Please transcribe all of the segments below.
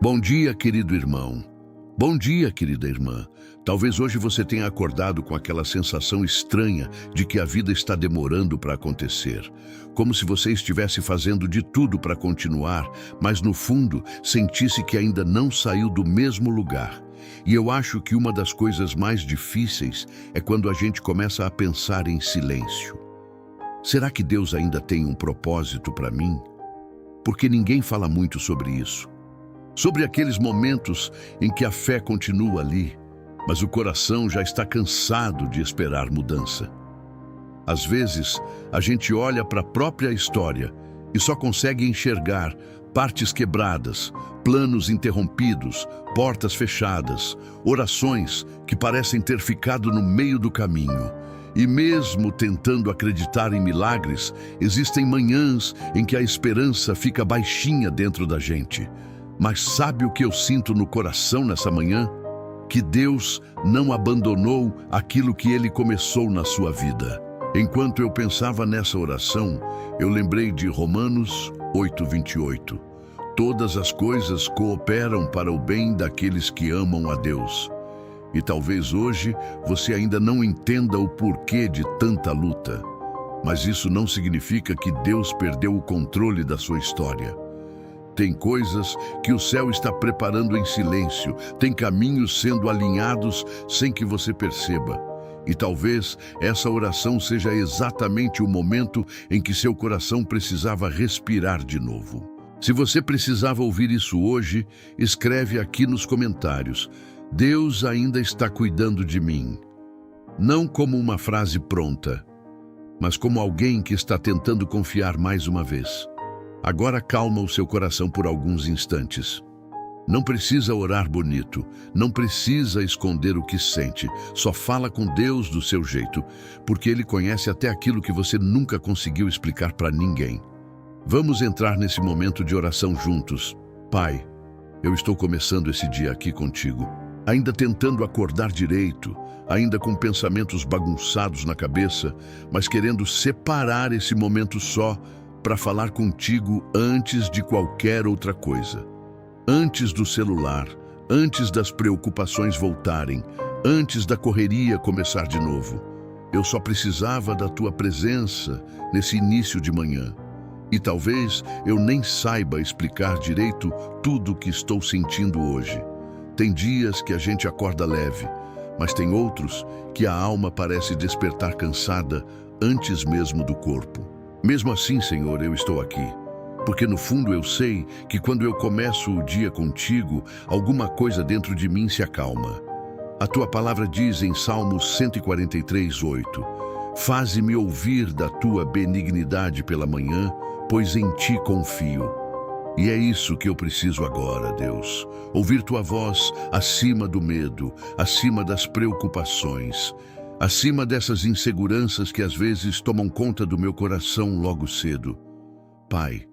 Bom dia, querido irmão. Bom dia, querida irmã. Talvez hoje você tenha acordado com aquela sensação estranha de que a vida está demorando para acontecer. Como se você estivesse fazendo de tudo para continuar, mas no fundo sentisse que ainda não saiu do mesmo lugar. E eu acho que uma das coisas mais difíceis é quando a gente começa a pensar em silêncio. Será que Deus ainda tem um propósito para mim? Porque ninguém fala muito sobre isso. Sobre aqueles momentos em que a fé continua ali, mas o coração já está cansado de esperar mudança. Às vezes, a gente olha para a própria história e só consegue enxergar partes quebradas, planos interrompidos, portas fechadas, orações que parecem ter ficado no meio do caminho. E mesmo tentando acreditar em milagres, existem manhãs em que a esperança fica baixinha dentro da gente. Mas sabe o que eu sinto no coração nessa manhã? Que Deus não abandonou aquilo que Ele começou na sua vida. Enquanto eu pensava nessa oração, eu lembrei de Romanos 8:28. Todas as coisas cooperam para o bem daqueles que amam a Deus. E talvez hoje você ainda não entenda o porquê de tanta luta. Mas isso não significa que Deus perdeu o controle da sua história. Tem coisas que o céu está preparando em silêncio, tem caminhos sendo alinhados sem que você perceba. E talvez essa oração seja exatamente o momento em que seu coração precisava respirar de novo. Se você precisava ouvir isso hoje, escreve aqui nos comentários: Deus ainda está cuidando de mim. Não como uma frase pronta, mas como alguém que está tentando confiar mais uma vez. Agora calma o seu coração por alguns instantes. Não precisa orar bonito, não precisa esconder o que sente, só fala com Deus do seu jeito, porque Ele conhece até aquilo que você nunca conseguiu explicar para ninguém. Vamos entrar nesse momento de oração juntos. Pai, eu estou começando esse dia aqui contigo, ainda tentando acordar direito, ainda com pensamentos bagunçados na cabeça, mas querendo separar esse momento só para falar contigo antes de qualquer outra coisa. Antes do celular, antes das preocupações voltarem, antes da correria começar de novo. Eu só precisava da tua presença nesse início de manhã. E talvez eu nem saiba explicar direito tudo o que estou sentindo hoje. Tem dias que a gente acorda leve, mas tem outros que a alma parece despertar cansada antes mesmo do corpo. Mesmo assim, Senhor, eu estou aqui, porque no fundo eu sei que quando eu começo o dia contigo, alguma coisa dentro de mim se acalma. A tua palavra diz em Salmos 143:8, faze-me ouvir da tua benignidade pela manhã, pois em ti confio. E é isso que eu preciso agora, Deus, ouvir tua voz acima do medo, acima das preocupações, acima dessas inseguranças que às vezes tomam conta do meu coração logo cedo. Pai,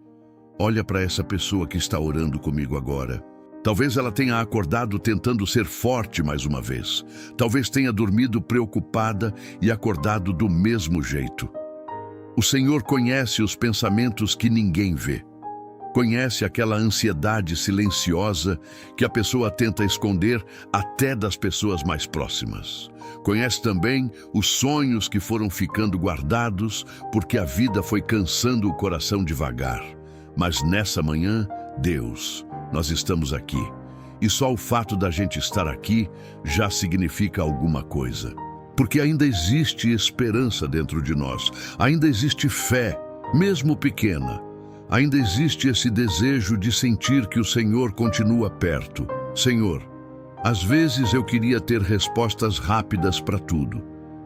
olha para essa pessoa que está orando comigo agora. Talvez ela tenha acordado tentando ser forte mais uma vez. Talvez tenha dormido preocupada e acordado do mesmo jeito. O Senhor conhece os pensamentos que ninguém vê. Conhece aquela ansiedade silenciosa que a pessoa tenta esconder até das pessoas mais próximas. Conhece também os sonhos que foram ficando guardados porque a vida foi cansando o coração devagar. Mas nessa manhã, Deus, nós estamos aqui. E só o fato da gente estar aqui já significa alguma coisa. Porque ainda existe esperança dentro de nós, ainda existe fé, mesmo pequena. Ainda existe esse desejo de sentir que o Senhor continua perto. Senhor, às vezes eu queria ter respostas rápidas para tudo.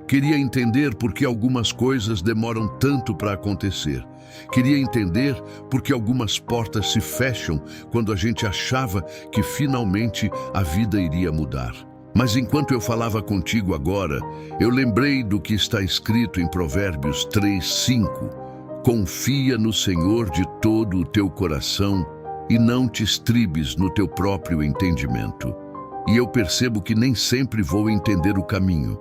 Queria entender por que algumas coisas demoram tanto para acontecer. Queria entender por que algumas portas se fecham quando a gente achava que finalmente a vida iria mudar. Mas enquanto eu falava contigo agora, eu lembrei do que está escrito em Provérbios 3:5. Confia no Senhor de todo o teu coração e não te estribes no teu próprio entendimento. E eu percebo que nem sempre vou entender o caminho,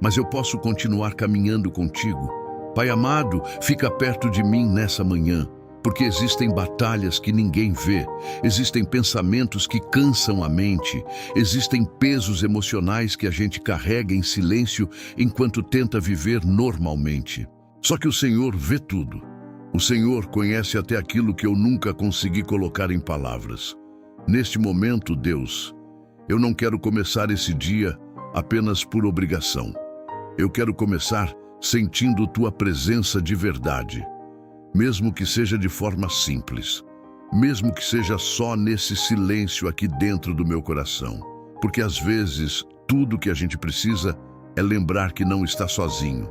mas eu posso continuar caminhando contigo. Pai amado, fica perto de mim nessa manhã. porque existem batalhas que ninguém vê, existem pensamentos que cansam a mente, existem pesos emocionais que a gente carrega em silêncio enquanto tenta viver normalmente. Só que o Senhor vê tudo. O Senhor conhece até aquilo que eu nunca consegui colocar em palavras. Neste momento, Deus, eu não quero começar esse dia apenas por obrigação. Eu quero começar sentindo Tua presença de verdade, mesmo que seja de forma simples, mesmo que seja só nesse silêncio aqui dentro do meu coração. Porque às vezes, tudo que a gente precisa é lembrar que não está sozinho.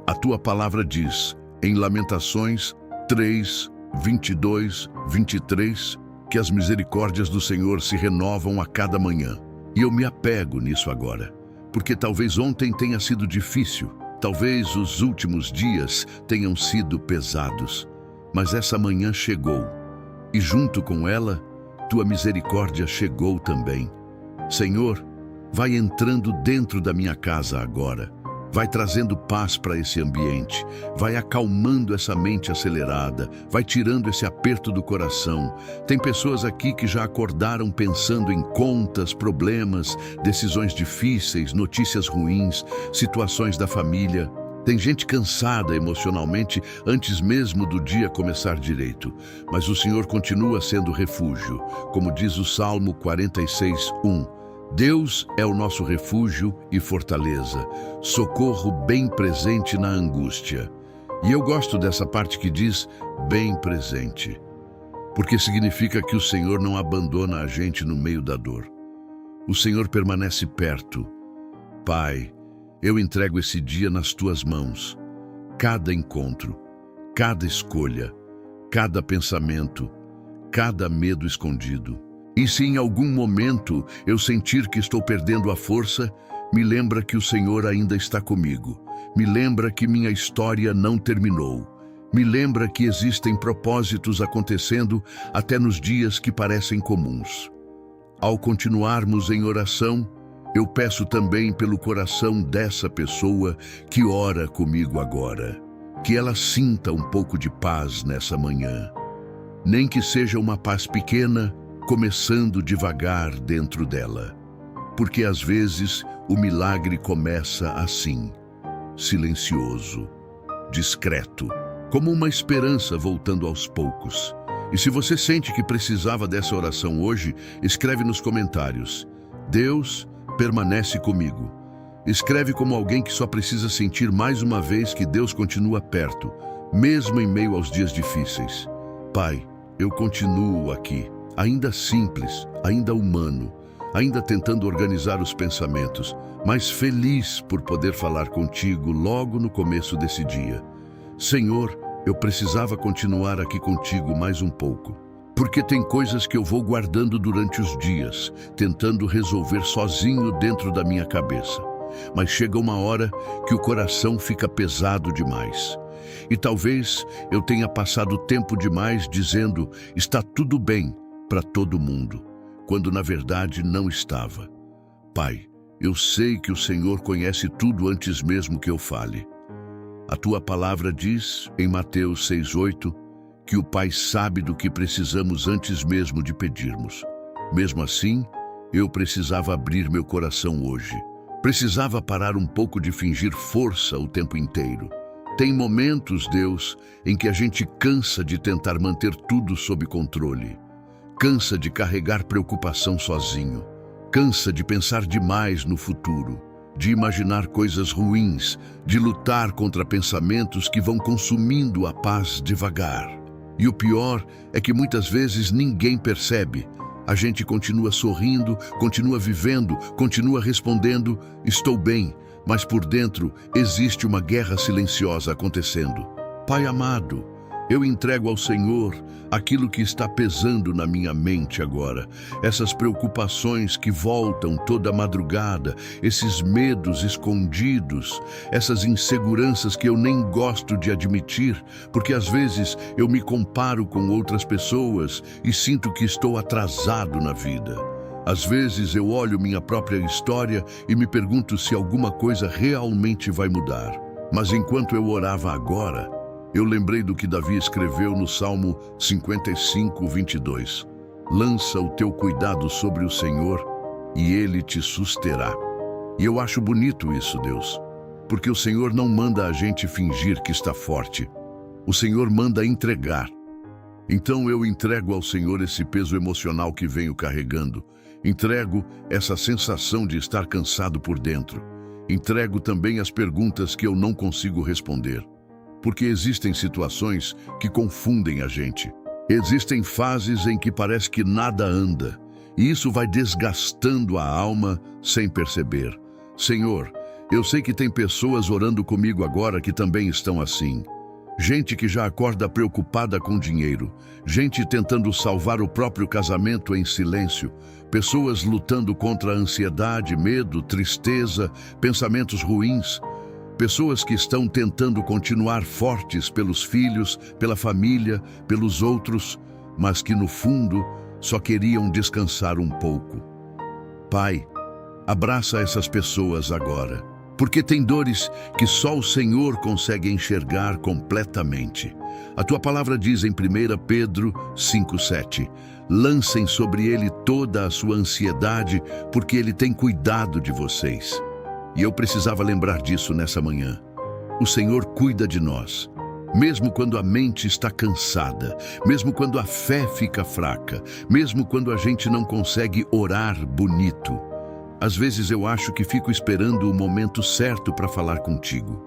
A Tua palavra diz, em Lamentações 3, 22, 23, que as misericórdias do Senhor se renovam a cada manhã. E eu me apego nisso agora, porque talvez ontem tenha sido difícil, talvez os últimos dias tenham sido pesados, mas essa manhã chegou, e junto com ela, Tua misericórdia chegou também. Senhor, vai entrando dentro da minha casa agora, vai trazendo paz para esse ambiente, vai acalmando essa mente acelerada, vai tirando esse aperto do coração. Tem pessoas aqui que já acordaram pensando em contas, problemas, decisões difíceis, notícias ruins, situações da família. Tem gente cansada emocionalmente antes mesmo do dia começar direito. Mas o Senhor continua sendo refúgio, como diz o Salmo 46:1. Deus é o nosso refúgio e fortaleza, socorro bem presente na angústia. E eu gosto dessa parte que diz bem presente, porque significa que o Senhor não abandona a gente no meio da dor. O Senhor permanece perto. Pai, eu entrego esse dia nas Tuas mãos. Cada encontro, cada escolha, cada pensamento, cada medo escondido. E se em algum momento eu sentir que estou perdendo a força, me lembra que o Senhor ainda está comigo. Me lembra que minha história não terminou. Me lembra que existem propósitos acontecendo até nos dias que parecem comuns. Ao continuarmos em oração, eu peço também pelo coração dessa pessoa que ora comigo agora, que ela sinta um pouco de paz nessa manhã. Nem que seja uma paz pequena, começando devagar dentro dela. Porque às vezes o milagre começa assim, silencioso, discreto, como uma esperança voltando aos poucos. E se você sente que precisava dessa oração hoje, escreve nos comentários: Deus permanece comigo. Escreve como alguém que só precisa sentir mais uma vez que Deus continua perto, mesmo em meio aos dias difíceis. Pai, eu continuo aqui, ainda simples, ainda humano, ainda tentando organizar os pensamentos, mas feliz por poder falar contigo logo no começo desse dia. Senhor, eu precisava continuar aqui contigo mais um pouco, porque tem coisas que eu vou guardando durante os dias, tentando resolver sozinho dentro da minha cabeça. Mas chega uma hora que o coração fica pesado demais. E talvez eu tenha passado tempo demais dizendo, está tudo bem, para todo mundo, quando na verdade não estava. Pai, eu sei que o Senhor conhece tudo antes mesmo que eu fale. A Tua palavra diz, em Mateus 6:8, que o Pai sabe do que precisamos antes mesmo de pedirmos. Mesmo assim, eu precisava abrir meu coração hoje. Precisava parar um pouco de fingir força o tempo inteiro. Tem momentos, Deus, em que a gente cansa de tentar manter tudo sob controle. Cansa de carregar preocupação sozinho. Cansa de pensar demais no futuro, de imaginar coisas ruins, de lutar contra pensamentos que vão consumindo a paz devagar. E o pior é que muitas vezes ninguém percebe. A gente continua sorrindo, continua vivendo, continua respondendo, estou bem, mas por dentro existe uma guerra silenciosa acontecendo. Pai amado, eu entrego ao Senhor aquilo que está pesando na minha mente agora, essas preocupações que voltam toda madrugada, esses medos escondidos, essas inseguranças que eu nem gosto de admitir, porque às vezes eu me comparo com outras pessoas e sinto que estou atrasado na vida. Às vezes eu olho minha própria história e me pergunto se alguma coisa realmente vai mudar. Mas enquanto eu orava agora, eu lembrei do que Davi escreveu no Salmo 55, 22. Lança o teu cuidado sobre o Senhor e Ele te susterá. E eu acho bonito isso, Deus, porque o Senhor não manda a gente fingir que está forte. O Senhor manda entregar. Então eu entrego ao Senhor esse peso emocional que venho carregando. Entrego essa sensação de estar cansado por dentro. Entrego também as perguntas que eu não consigo responder. Porque existem situações que confundem a gente. Existem fases em que parece que nada anda. E isso vai desgastando a alma sem perceber. Senhor, eu sei que tem pessoas orando comigo agora que também estão assim. Gente que já acorda preocupada com dinheiro, gente tentando salvar o próprio casamento em silêncio, pessoas lutando contra a ansiedade, medo, tristeza, pensamentos ruins, pessoas que estão tentando continuar fortes pelos filhos, pela família, pelos outros, mas que no fundo só queriam descansar um pouco. Pai, abraça essas pessoas agora. Porque tem dores que só o Senhor consegue enxergar completamente. A tua palavra diz em 1 Pedro 5,7: lancem sobre ele toda a sua ansiedade, porque ele tem cuidado de vocês. E eu precisava lembrar disso nessa manhã. O Senhor cuida de nós. Mesmo quando a mente está cansada, mesmo quando a fé fica fraca, mesmo quando a gente não consegue orar bonito. Às vezes eu acho que fico esperando o momento certo para falar contigo,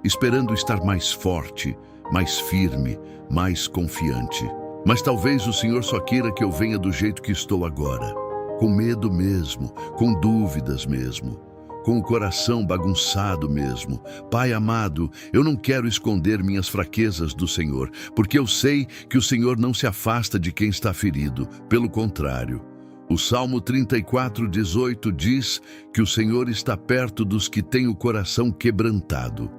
esperando estar mais forte, mais firme, mais confiante. Mas talvez o Senhor só queira que eu venha do jeito que estou agora, com medo mesmo, com dúvidas mesmo, com o coração bagunçado mesmo. Pai amado, eu não quero esconder minhas fraquezas do Senhor, porque eu sei que o Senhor não se afasta de quem está ferido, pelo contrário. O Salmo 34:18 diz que o Senhor está perto dos que têm o coração quebrantado.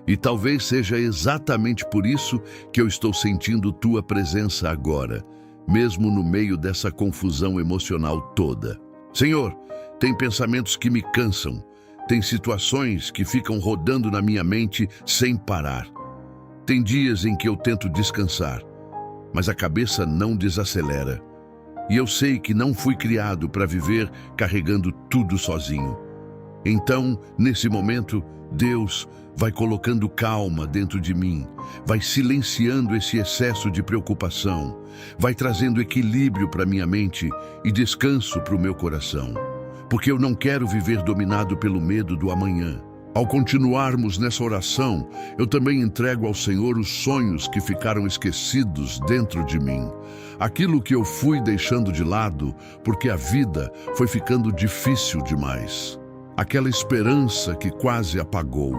E talvez seja exatamente por isso que eu estou sentindo tua presença agora, mesmo no meio dessa confusão emocional toda. Senhor, tem pensamentos que me cansam, tem situações que ficam rodando na minha mente sem parar. Tem dias em que eu tento descansar, mas a cabeça não desacelera. E eu sei que não fui criado para viver carregando tudo sozinho. Então, nesse momento, Deus vai colocando calma dentro de mim, vai silenciando esse excesso de preocupação, vai trazendo equilíbrio para minha mente e descanso para o meu coração. Porque eu não quero viver dominado pelo medo do amanhã. Ao continuarmos nessa oração, eu também entrego ao Senhor os sonhos que ficaram esquecidos dentro de mim. Aquilo que eu fui deixando de lado porque a vida foi ficando difícil demais. Aquela esperança que quase apagou.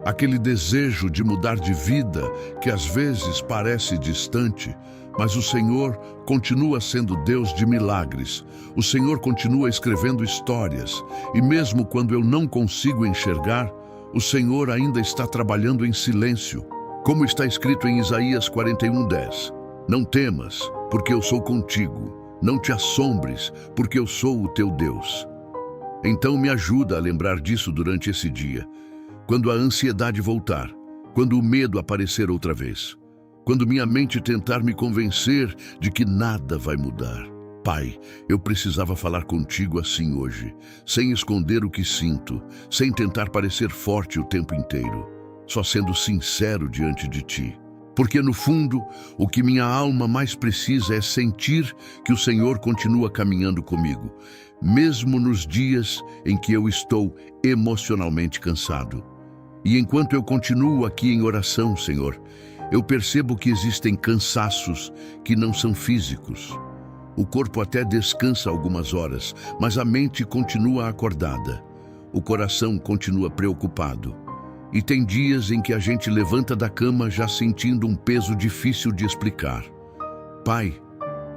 Aquele desejo de mudar de vida que às vezes parece distante, mas o Senhor continua sendo Deus de milagres. O Senhor continua escrevendo histórias. E mesmo quando eu não consigo enxergar, o Senhor ainda está trabalhando em silêncio. Como está escrito em Isaías 41:10. Não temas, porque eu sou contigo. Não te assombres, porque eu sou o teu Deus. Então me ajuda a lembrar disso durante esse dia. Quando a ansiedade voltar, quando o medo aparecer outra vez, quando minha mente tentar me convencer de que nada vai mudar. Pai, eu precisava falar contigo assim hoje, sem esconder o que sinto, sem tentar parecer forte o tempo inteiro, só sendo sincero diante de ti. Porque no fundo, o que minha alma mais precisa é sentir que o Senhor continua caminhando comigo, mesmo nos dias em que eu estou emocionalmente cansado. E enquanto eu continuo aqui em oração, Senhor, eu percebo que existem cansaços que não são físicos. O corpo até descansa algumas horas, mas a mente continua acordada. O coração continua preocupado. E tem dias em que a gente levanta da cama já sentindo um peso difícil de explicar. Pai,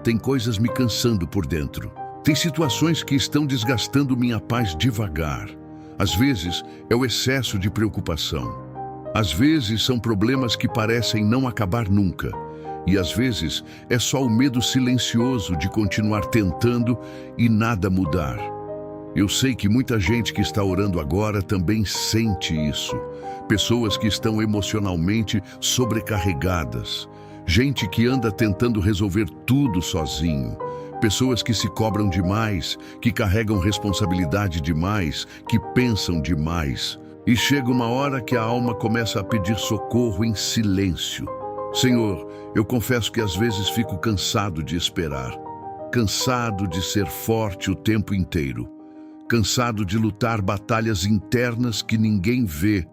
tem coisas me cansando por dentro. Tem situações que estão desgastando minha paz devagar. Às vezes é o excesso de preocupação. Às vezes são problemas que parecem não acabar nunca. E às vezes é só o medo silencioso de continuar tentando e nada mudar. Eu sei que muita gente que está orando agora também sente isso. Pessoas que estão emocionalmente sobrecarregadas. Gente que anda tentando resolver tudo sozinho. Pessoas que se cobram demais, que carregam responsabilidade demais, que pensam demais. E chega uma hora que a alma começa a pedir socorro em silêncio. Senhor, eu confesso que às vezes fico cansado de esperar. Cansado de ser forte o tempo inteiro. Cansado de lutar batalhas internas que ninguém vê.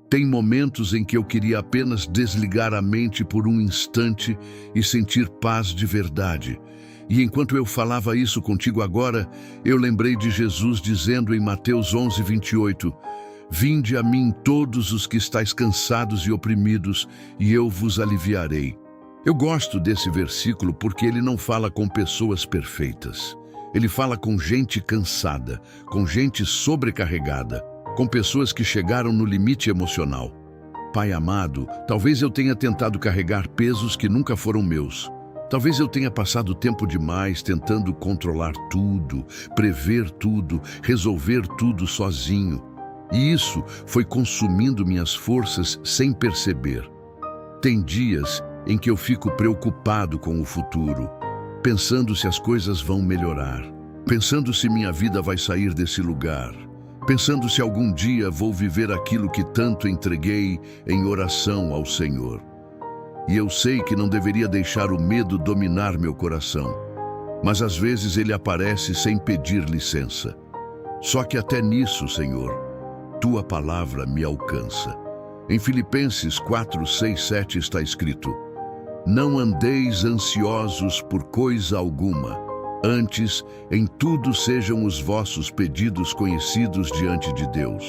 Tem momentos em que eu queria apenas desligar a mente por um instante e sentir paz de verdade. E enquanto eu falava isso contigo agora, eu lembrei de Jesus dizendo em Mateus 11:28, Vinde a mim todos os que estáis cansados e oprimidos, e eu vos aliviarei. Eu gosto desse versículo porque ele não fala com pessoas perfeitas. Ele fala com gente cansada, com gente sobrecarregada, com pessoas que chegaram no limite emocional. Pai amado, talvez eu tenha tentado carregar pesos que nunca foram meus. Talvez eu tenha passado tempo demais tentando controlar tudo, prever tudo, resolver tudo sozinho. E isso foi consumindo minhas forças sem perceber. Tem dias em que eu fico preocupado com o futuro, pensando se as coisas vão melhorar, pensando se minha vida vai sair desse lugar, pensando se algum dia vou viver aquilo que tanto entreguei em oração ao Senhor. E eu sei que não deveria deixar o medo dominar meu coração, mas às vezes ele aparece sem pedir licença. Só que até nisso, Senhor, Tua palavra me alcança. Em Filipenses 4:6-7 está escrito, Não andeis ansiosos por coisa alguma, antes, em tudo sejam os vossos pedidos conhecidos diante de Deus.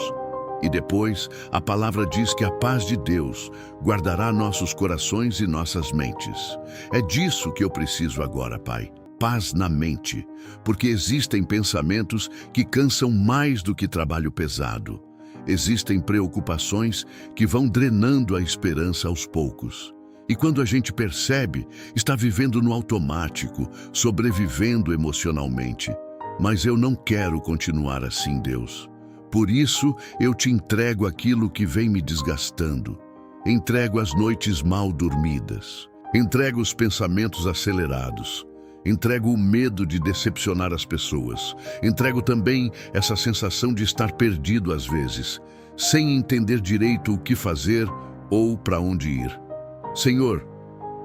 E depois, a palavra diz que a paz de Deus guardará nossos corações e nossas mentes. É disso que eu preciso agora, Pai. Paz na mente, porque existem pensamentos que cansam mais do que trabalho pesado. Existem preocupações que vão drenando a esperança aos poucos. E quando a gente percebe, está vivendo no automático, sobrevivendo emocionalmente. Mas eu não quero continuar assim, Deus. Por isso, eu te entrego aquilo que vem me desgastando. Entrego as noites mal dormidas. Entrego os pensamentos acelerados. Entrego o medo de decepcionar as pessoas. Entrego também essa sensação de estar perdido às vezes, sem entender direito o que fazer ou para onde ir. Senhor,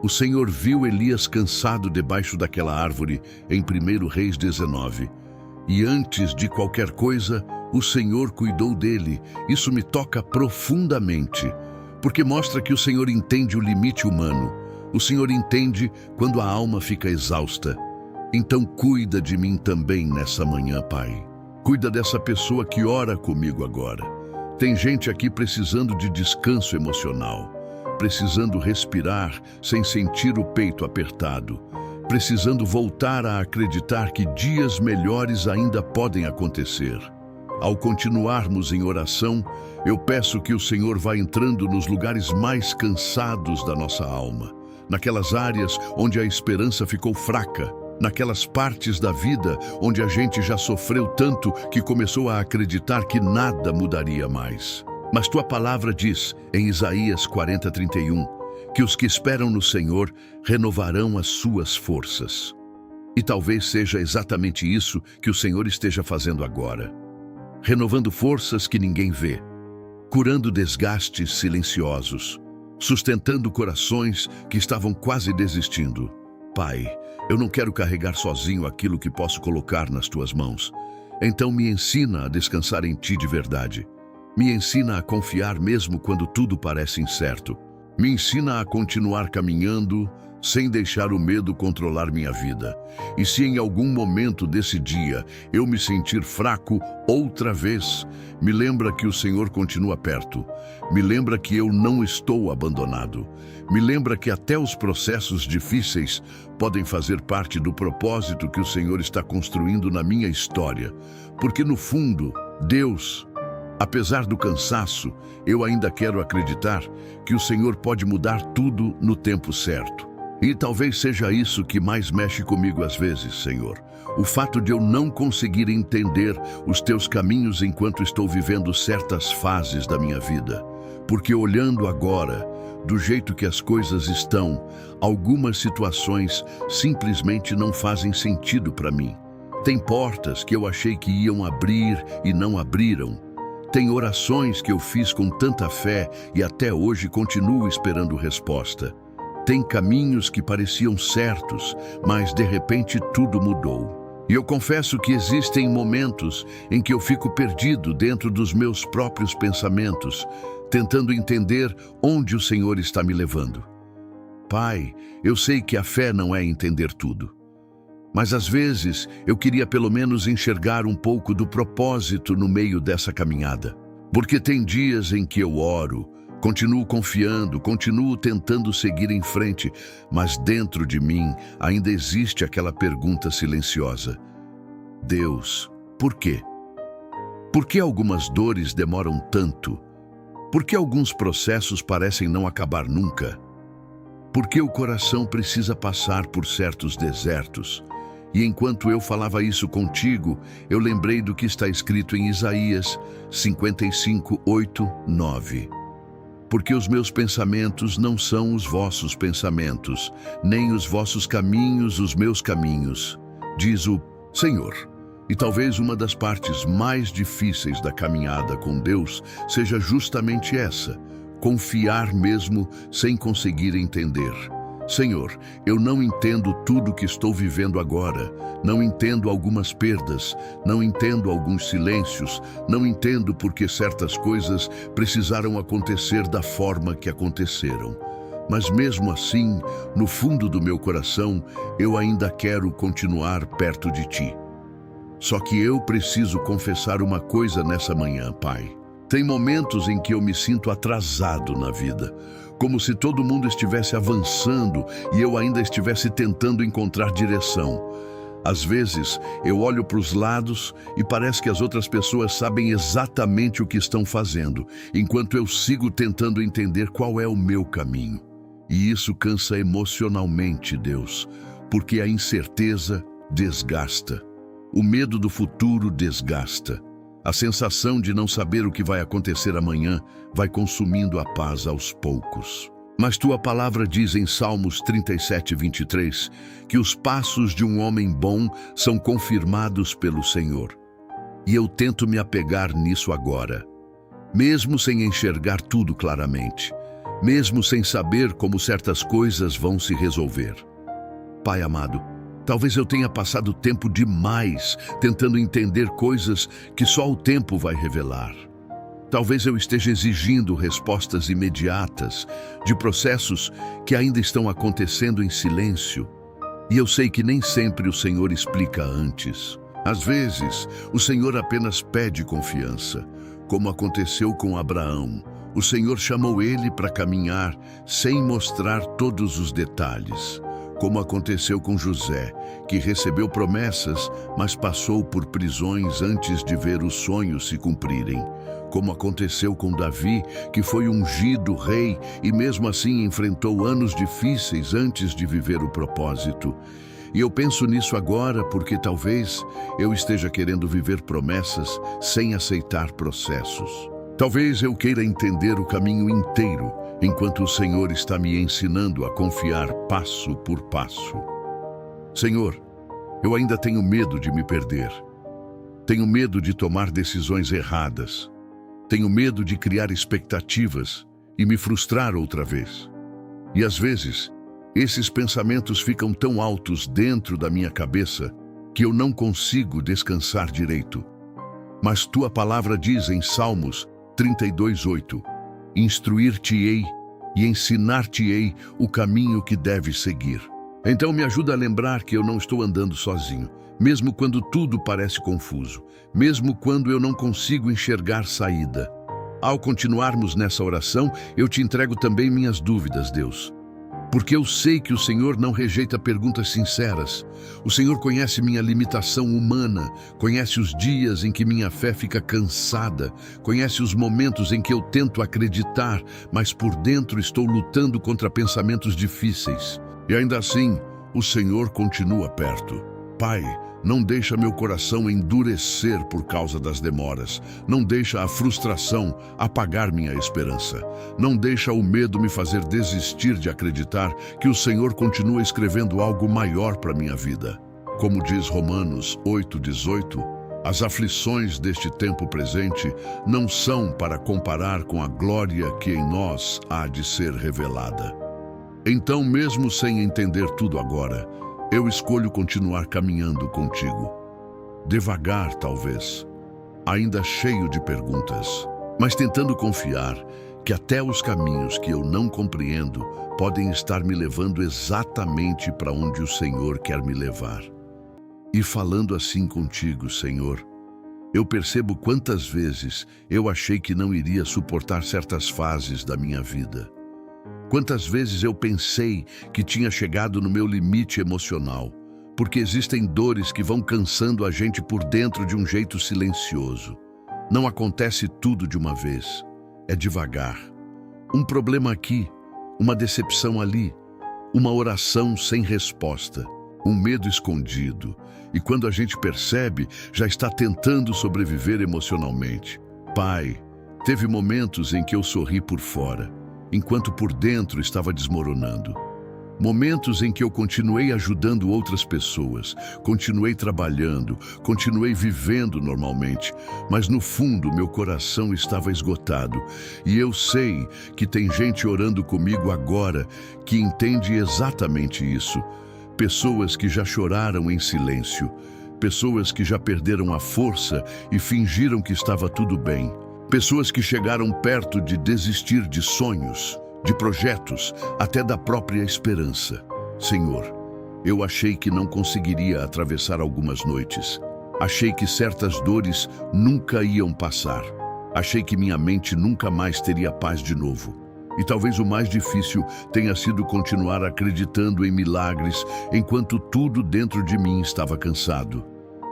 o Senhor viu Elias cansado debaixo daquela árvore em 1 Reis 19. E antes de qualquer coisa, o Senhor cuidou dele. Isso me toca profundamente, porque mostra que o Senhor entende o limite humano. O Senhor entende quando a alma fica exausta. Então cuida de mim também nessa manhã, Pai. Cuida dessa pessoa que ora comigo agora. Tem gente aqui precisando de descanso emocional, precisando respirar sem sentir o peito apertado, precisando voltar a acreditar que dias melhores ainda podem acontecer. Ao continuarmos em oração, eu peço que o Senhor vá entrando nos lugares mais cansados da nossa alma, naquelas áreas onde a esperança ficou fraca, naquelas partes da vida onde a gente já sofreu tanto que começou a acreditar que nada mudaria mais. Mas tua palavra diz, em Isaías 40:31, que os que esperam no Senhor renovarão as suas forças. E talvez seja exatamente isso que o Senhor esteja fazendo agora. Renovando forças que ninguém vê, curando desgastes silenciosos, sustentando corações que estavam quase desistindo. Pai, eu não quero carregar sozinho aquilo que posso colocar nas tuas mãos. Então me ensina a descansar em ti de verdade. Me ensina a confiar mesmo quando tudo parece incerto. Me ensina a continuar caminhando sem deixar o medo controlar minha vida. E se em algum momento desse dia eu me sentir fraco outra vez, me lembra que o Senhor continua perto. Me lembra que eu não estou abandonado. Me lembra que até os processos difíceis podem fazer parte do propósito que o Senhor está construindo na minha história. Porque no fundo, Deus, apesar do cansaço, eu ainda quero acreditar que o Senhor pode mudar tudo no tempo certo. E talvez seja isso que mais mexe comigo às vezes, Senhor. O fato de eu não conseguir entender os teus caminhos enquanto estou vivendo certas fases da minha vida. Porque olhando agora, do jeito que as coisas estão, algumas situações simplesmente não fazem sentido para mim. Tem portas que eu achei que iam abrir e não abriram. Tem orações que eu fiz com tanta fé e até hoje continuo esperando resposta. Tem caminhos que pareciam certos, mas de repente tudo mudou. E eu confesso que existem momentos em que eu fico perdido dentro dos meus próprios pensamentos, tentando entender onde o Senhor está me levando. Pai, eu sei que a fé não é entender tudo. Mas às vezes eu queria pelo menos enxergar um pouco do propósito no meio dessa caminhada. Porque tem dias em que eu oro, continuo confiando, continuo tentando seguir em frente, mas dentro de mim ainda existe aquela pergunta silenciosa. Deus, por quê? Por que algumas dores demoram tanto? Por que alguns processos parecem não acabar nunca? Por que o coração precisa passar por certos desertos? E enquanto eu falava isso contigo, eu lembrei do que está escrito em Isaías 55, 8, 9. Porque os meus pensamentos não são os vossos pensamentos, nem os vossos caminhos os meus caminhos, diz o Senhor. E talvez uma das partes mais difíceis da caminhada com Deus seja justamente essa, confiar mesmo sem conseguir entender. Senhor, eu não entendo tudo que estou vivendo agora, não entendo algumas perdas, não entendo alguns silêncios, não entendo porque certas coisas precisaram acontecer da forma que aconteceram. Mas mesmo assim, no fundo do meu coração, eu ainda quero continuar perto de Ti. Só que eu preciso confessar uma coisa nessa manhã, Pai. Tem momentos em que eu me sinto atrasado na vida, como se todo mundo estivesse avançando e eu ainda estivesse tentando encontrar direção. Às vezes, eu olho para os lados e parece que as outras pessoas sabem exatamente o que estão fazendo, enquanto eu sigo tentando entender qual é o meu caminho. E isso cansa emocionalmente, Deus, porque a incerteza desgasta. O medo do futuro desgasta. A sensação de não saber o que vai acontecer amanhã vai consumindo a paz aos poucos. Mas tua palavra diz em Salmos 37, 23, que os passos de um homem bom são confirmados pelo Senhor. E eu tento me apegar nisso agora, mesmo sem enxergar tudo claramente, mesmo sem saber como certas coisas vão se resolver. Pai amado, talvez eu tenha passado tempo demais tentando entender coisas que só o tempo vai revelar. Talvez eu esteja exigindo respostas imediatas de processos que ainda estão acontecendo em silêncio. E eu sei que nem sempre o Senhor explica antes. Às vezes, o Senhor apenas pede confiança, como aconteceu com Abraão. O Senhor chamou ele para caminhar sem mostrar todos os detalhes. Como aconteceu com José, que recebeu promessas, mas passou por prisões antes de ver os sonhos se cumprirem. Como aconteceu com Davi, que foi ungido rei e mesmo assim enfrentou anos difíceis antes de viver o propósito. E eu penso nisso agora porque talvez eu esteja querendo viver promessas sem aceitar processos. Talvez eu queira entender o caminho inteiro, enquanto o Senhor está me ensinando a confiar passo por passo. Senhor, eu ainda tenho medo de me perder. Tenho medo de tomar decisões erradas. Tenho medo de criar expectativas e me frustrar outra vez. E às vezes, esses pensamentos ficam tão altos dentro da minha cabeça que eu não consigo descansar direito. Mas tua palavra diz em Salmos 32:8, instruir-te-ei e ensinar-te-ei o caminho que deves seguir. Então me ajuda a lembrar que eu não estou andando sozinho, mesmo quando tudo parece confuso, mesmo quando eu não consigo enxergar saída. Ao continuarmos nessa oração, eu te entrego também minhas dúvidas, Deus. Porque eu sei que o Senhor não rejeita perguntas sinceras. O Senhor conhece minha limitação humana, conhece os dias em que minha fé fica cansada, conhece os momentos em que eu tento acreditar, mas por dentro estou lutando contra pensamentos difíceis. E ainda assim, o Senhor continua perto. Pai, não deixa meu coração endurecer por causa das demoras. Não deixa a frustração apagar minha esperança. Não deixa o medo me fazer desistir de acreditar que o Senhor continua escrevendo algo maior para minha vida. Como diz Romanos 8:18, as aflições deste tempo presente não são para comparar com a glória que em nós há de ser revelada. Então, mesmo sem entender tudo agora, eu escolho continuar caminhando contigo. Devagar, talvez, ainda cheio de perguntas, mas tentando confiar que até os caminhos que eu não compreendo podem estar me levando exatamente para onde o Senhor quer me levar. E falando assim contigo, Senhor, eu percebo quantas vezes eu achei que não iria suportar certas fases da minha vida. Quantas vezes eu pensei que tinha chegado no meu limite emocional, porque existem dores que vão cansando a gente por dentro de um jeito silencioso. Não acontece tudo de uma vez, é devagar. Um problema aqui, uma decepção ali, uma oração sem resposta, um medo escondido. E quando a gente percebe, já está tentando sobreviver emocionalmente. Pai, teve momentos em que eu sorri por fora, enquanto por dentro estava desmoronando. Momentos em que eu continuei ajudando outras pessoas, continuei trabalhando, continuei vivendo normalmente, mas no fundo meu coração estava esgotado. E eu sei que tem gente orando comigo agora que entende exatamente isso. Pessoas que já choraram em silêncio, pessoas que já perderam a força e fingiram que estava tudo bem. Pessoas que chegaram perto de desistir de sonhos, de projetos, até da própria esperança. Senhor, eu achei que não conseguiria atravessar algumas noites. Achei que certas dores nunca iam passar. Achei que minha mente nunca mais teria paz de novo. E talvez o mais difícil tenha sido continuar acreditando em milagres enquanto tudo dentro de mim estava cansado.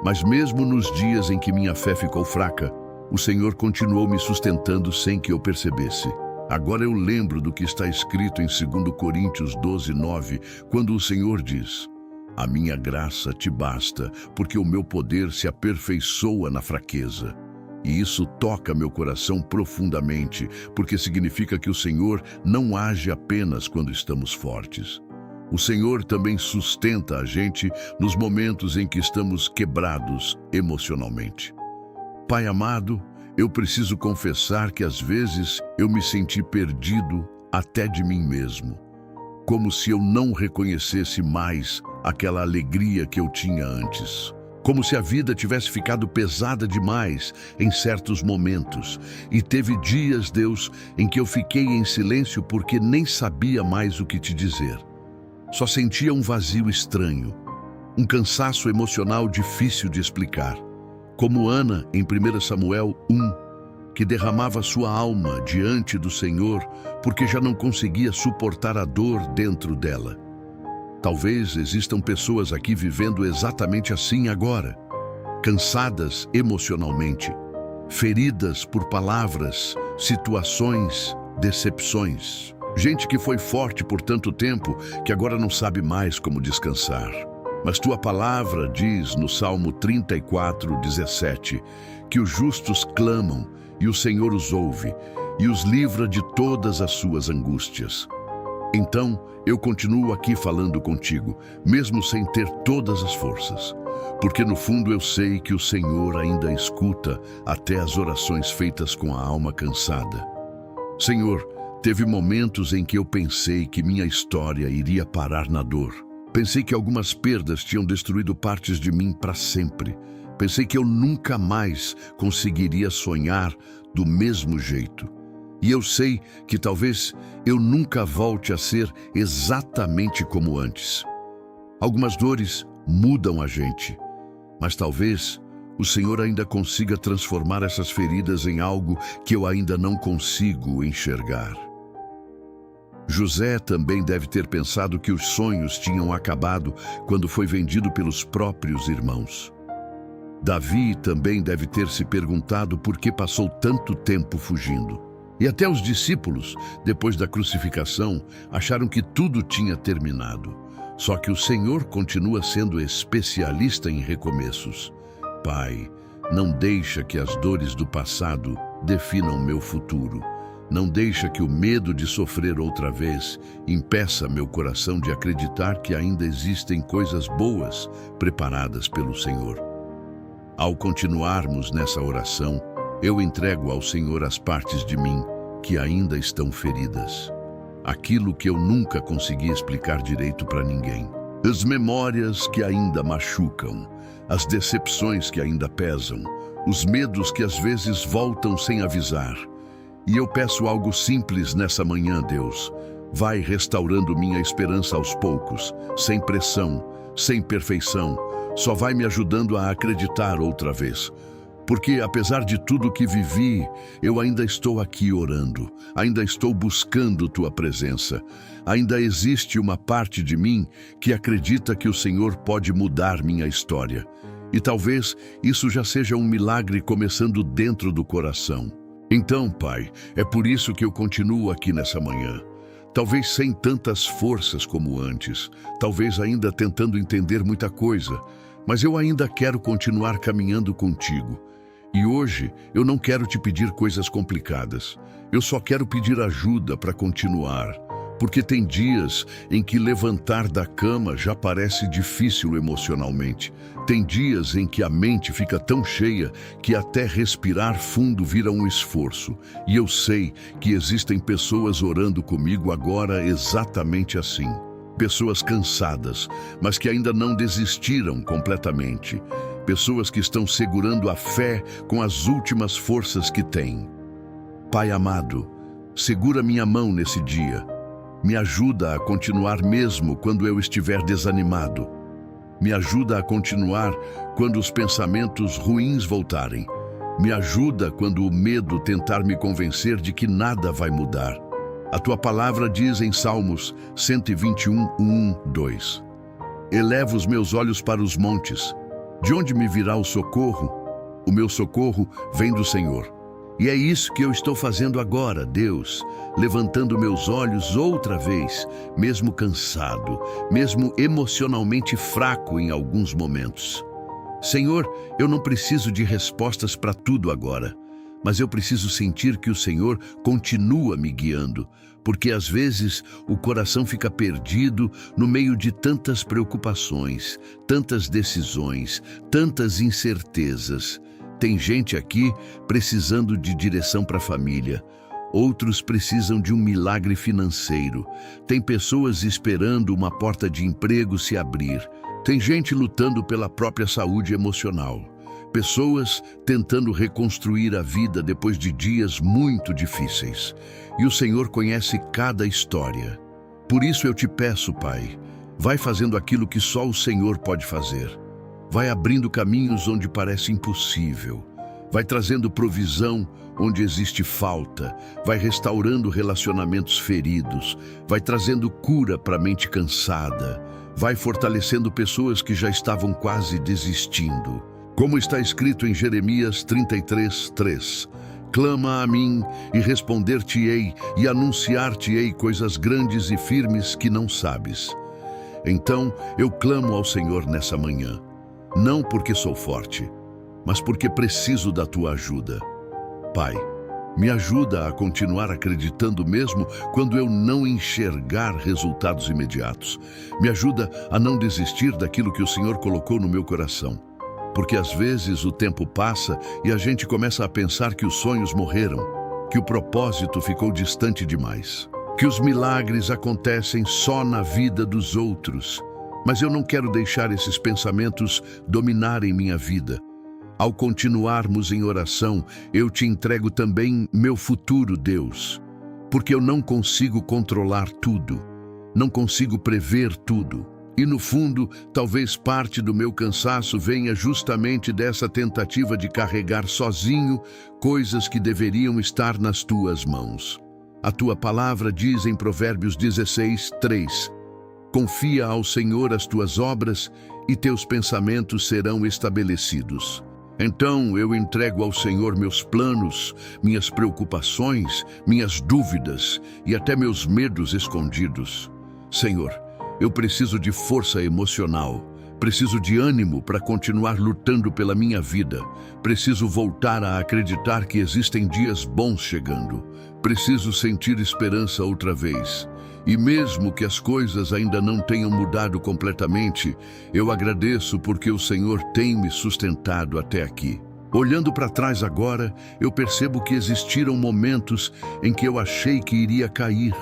Mas mesmo nos dias em que minha fé ficou fraca, o Senhor continuou me sustentando sem que eu percebesse. Agora eu lembro do que está escrito em 2 Coríntios 12:9, quando o Senhor diz: "A minha graça te basta, porque o meu poder se aperfeiçoa na fraqueza." E isso toca meu coração profundamente, porque significa que o Senhor não age apenas quando estamos fortes. O Senhor também sustenta a gente nos momentos em que estamos quebrados emocionalmente. Pai amado, eu preciso confessar que às vezes eu me senti perdido até de mim mesmo, como se eu não reconhecesse mais aquela alegria que eu tinha antes. Como se a vida tivesse ficado pesada demais em certos momentos. E teve dias, Deus, em que eu fiquei em silêncio porque nem sabia mais o que te dizer. Só sentia um vazio estranho, um cansaço emocional difícil de explicar. Como Ana, em 1 Samuel 1, que derramava sua alma diante do Senhor porque já não conseguia suportar a dor dentro dela. Talvez existam pessoas aqui vivendo exatamente assim agora, cansadas emocionalmente, feridas por palavras, situações, decepções. Gente que foi forte por tanto tempo que agora não sabe mais como descansar. Mas tua palavra diz no Salmo 34:17 que os justos clamam e o Senhor os ouve e os livra de todas as suas angústias. Então, eu continuo aqui falando contigo, mesmo sem ter todas as forças, porque no fundo eu sei que o Senhor ainda escuta até as orações feitas com a alma cansada. Senhor, teve momentos em que eu pensei que minha história iria parar na dor. Pensei que algumas perdas tinham destruído partes de mim para sempre. Pensei que eu nunca mais conseguiria sonhar do mesmo jeito. E eu sei que talvez eu nunca volte a ser exatamente como antes. Algumas dores mudam a gente, mas talvez o Senhor ainda consiga transformar essas feridas em algo que eu ainda não consigo enxergar. José também deve ter pensado que os sonhos tinham acabado quando foi vendido pelos próprios irmãos. Davi também deve ter se perguntado por que passou tanto tempo fugindo. E até os discípulos, depois da crucificação, acharam que tudo tinha terminado. Só que o Senhor continua sendo especialista em recomeços. Pai, não deixa que as dores do passado definam meu futuro. Não deixa que o medo de sofrer outra vez impeça meu coração de acreditar que ainda existem coisas boas preparadas pelo Senhor. Ao continuarmos nessa oração, eu entrego ao Senhor as partes de mim que ainda estão feridas. Aquilo que eu nunca consegui explicar direito para ninguém. As memórias que ainda machucam, as decepções que ainda pesam, os medos que às vezes voltam sem avisar. E eu peço algo simples nessa manhã, Deus. Vai restaurando minha esperança aos poucos, sem pressão, sem perfeição. Só vai me ajudando a acreditar outra vez. Porque apesar de tudo que vivi, eu ainda estou aqui orando, ainda estou buscando Tua presença. Ainda existe uma parte de mim que acredita que o Senhor pode mudar minha história. E talvez isso já seja um milagre começando dentro do coração. Então, Pai, é por isso que eu continuo aqui nessa manhã. Talvez sem tantas forças como antes, talvez ainda tentando entender muita coisa, mas eu ainda quero continuar caminhando contigo. E hoje eu não quero te pedir coisas complicadas. Eu só quero pedir ajuda para continuar, porque tem dias em que levantar da cama já parece difícil emocionalmente. Tem dias em que a mente fica tão cheia que até respirar fundo vira um esforço. E eu sei que existem pessoas orando comigo agora exatamente assim. Pessoas cansadas, mas que ainda não desistiram completamente. Pessoas que estão segurando a fé com as últimas forças que têm. Pai amado, segura minha mão nesse dia. Me ajuda a continuar mesmo quando eu estiver desanimado. Me ajuda a continuar quando os pensamentos ruins voltarem. Me ajuda quando o medo tentar me convencer de que nada vai mudar. A Tua palavra diz em Salmos 121, 1, 2. Eleva os meus olhos para os montes. De onde me virá o socorro? O meu socorro vem do Senhor. E é isso que eu estou fazendo agora, Deus, levantando meus olhos outra vez, mesmo cansado, mesmo emocionalmente fraco em alguns momentos. Senhor, eu não preciso de respostas para tudo agora, mas eu preciso sentir que o Senhor continua me guiando, porque às vezes o coração fica perdido no meio de tantas preocupações, tantas decisões, tantas incertezas. Tem gente aqui precisando de direção para a família. Outros precisam de um milagre financeiro. Tem pessoas esperando uma porta de emprego se abrir. Tem gente lutando pela própria saúde emocional. Pessoas tentando reconstruir a vida depois de dias muito difíceis. E o Senhor conhece cada história. Por isso eu te peço, Pai, vai fazendo aquilo que só o Senhor pode fazer. Vai abrindo caminhos onde parece impossível. Vai trazendo provisão onde existe falta. Vai restaurando relacionamentos feridos. Vai trazendo cura para a mente cansada. Vai fortalecendo pessoas que já estavam quase desistindo. Como está escrito em Jeremias 33, 3. Clama a mim e responder-te-ei e anunciar-te-ei coisas grandes e firmes que não sabes. Então eu clamo ao Senhor nessa manhã. Não porque sou forte, mas porque preciso da Tua ajuda. Pai, me ajuda a continuar acreditando mesmo quando eu não enxergar resultados imediatos. Me ajuda a não desistir daquilo que o Senhor colocou no meu coração. Porque às vezes o tempo passa e a gente começa a pensar que os sonhos morreram, que o propósito ficou distante demais, que os milagres acontecem só na vida dos outros. Mas eu não quero deixar esses pensamentos dominarem minha vida. Ao continuarmos em oração, eu te entrego também meu futuro, Deus, porque eu não consigo controlar tudo, não consigo prever tudo. E no fundo, talvez parte do meu cansaço venha justamente dessa tentativa de carregar sozinho coisas que deveriam estar nas Tuas mãos. A Tua palavra diz em Provérbios 16, 3. Confia ao Senhor as tuas obras e teus pensamentos serão estabelecidos. Então eu entrego ao Senhor meus planos, minhas preocupações, minhas dúvidas e até meus medos escondidos. Senhor, Eu preciso de força emocional. Preciso de ânimo para continuar lutando pela minha vida. Preciso voltar a acreditar que existem dias bons chegando. Preciso sentir esperança outra vez. E mesmo que as coisas ainda não tenham mudado completamente, eu agradeço porque o Senhor tem me sustentado até aqui. Olhando para trás agora, eu percebo que existiram momentos em que eu achei que iria cair,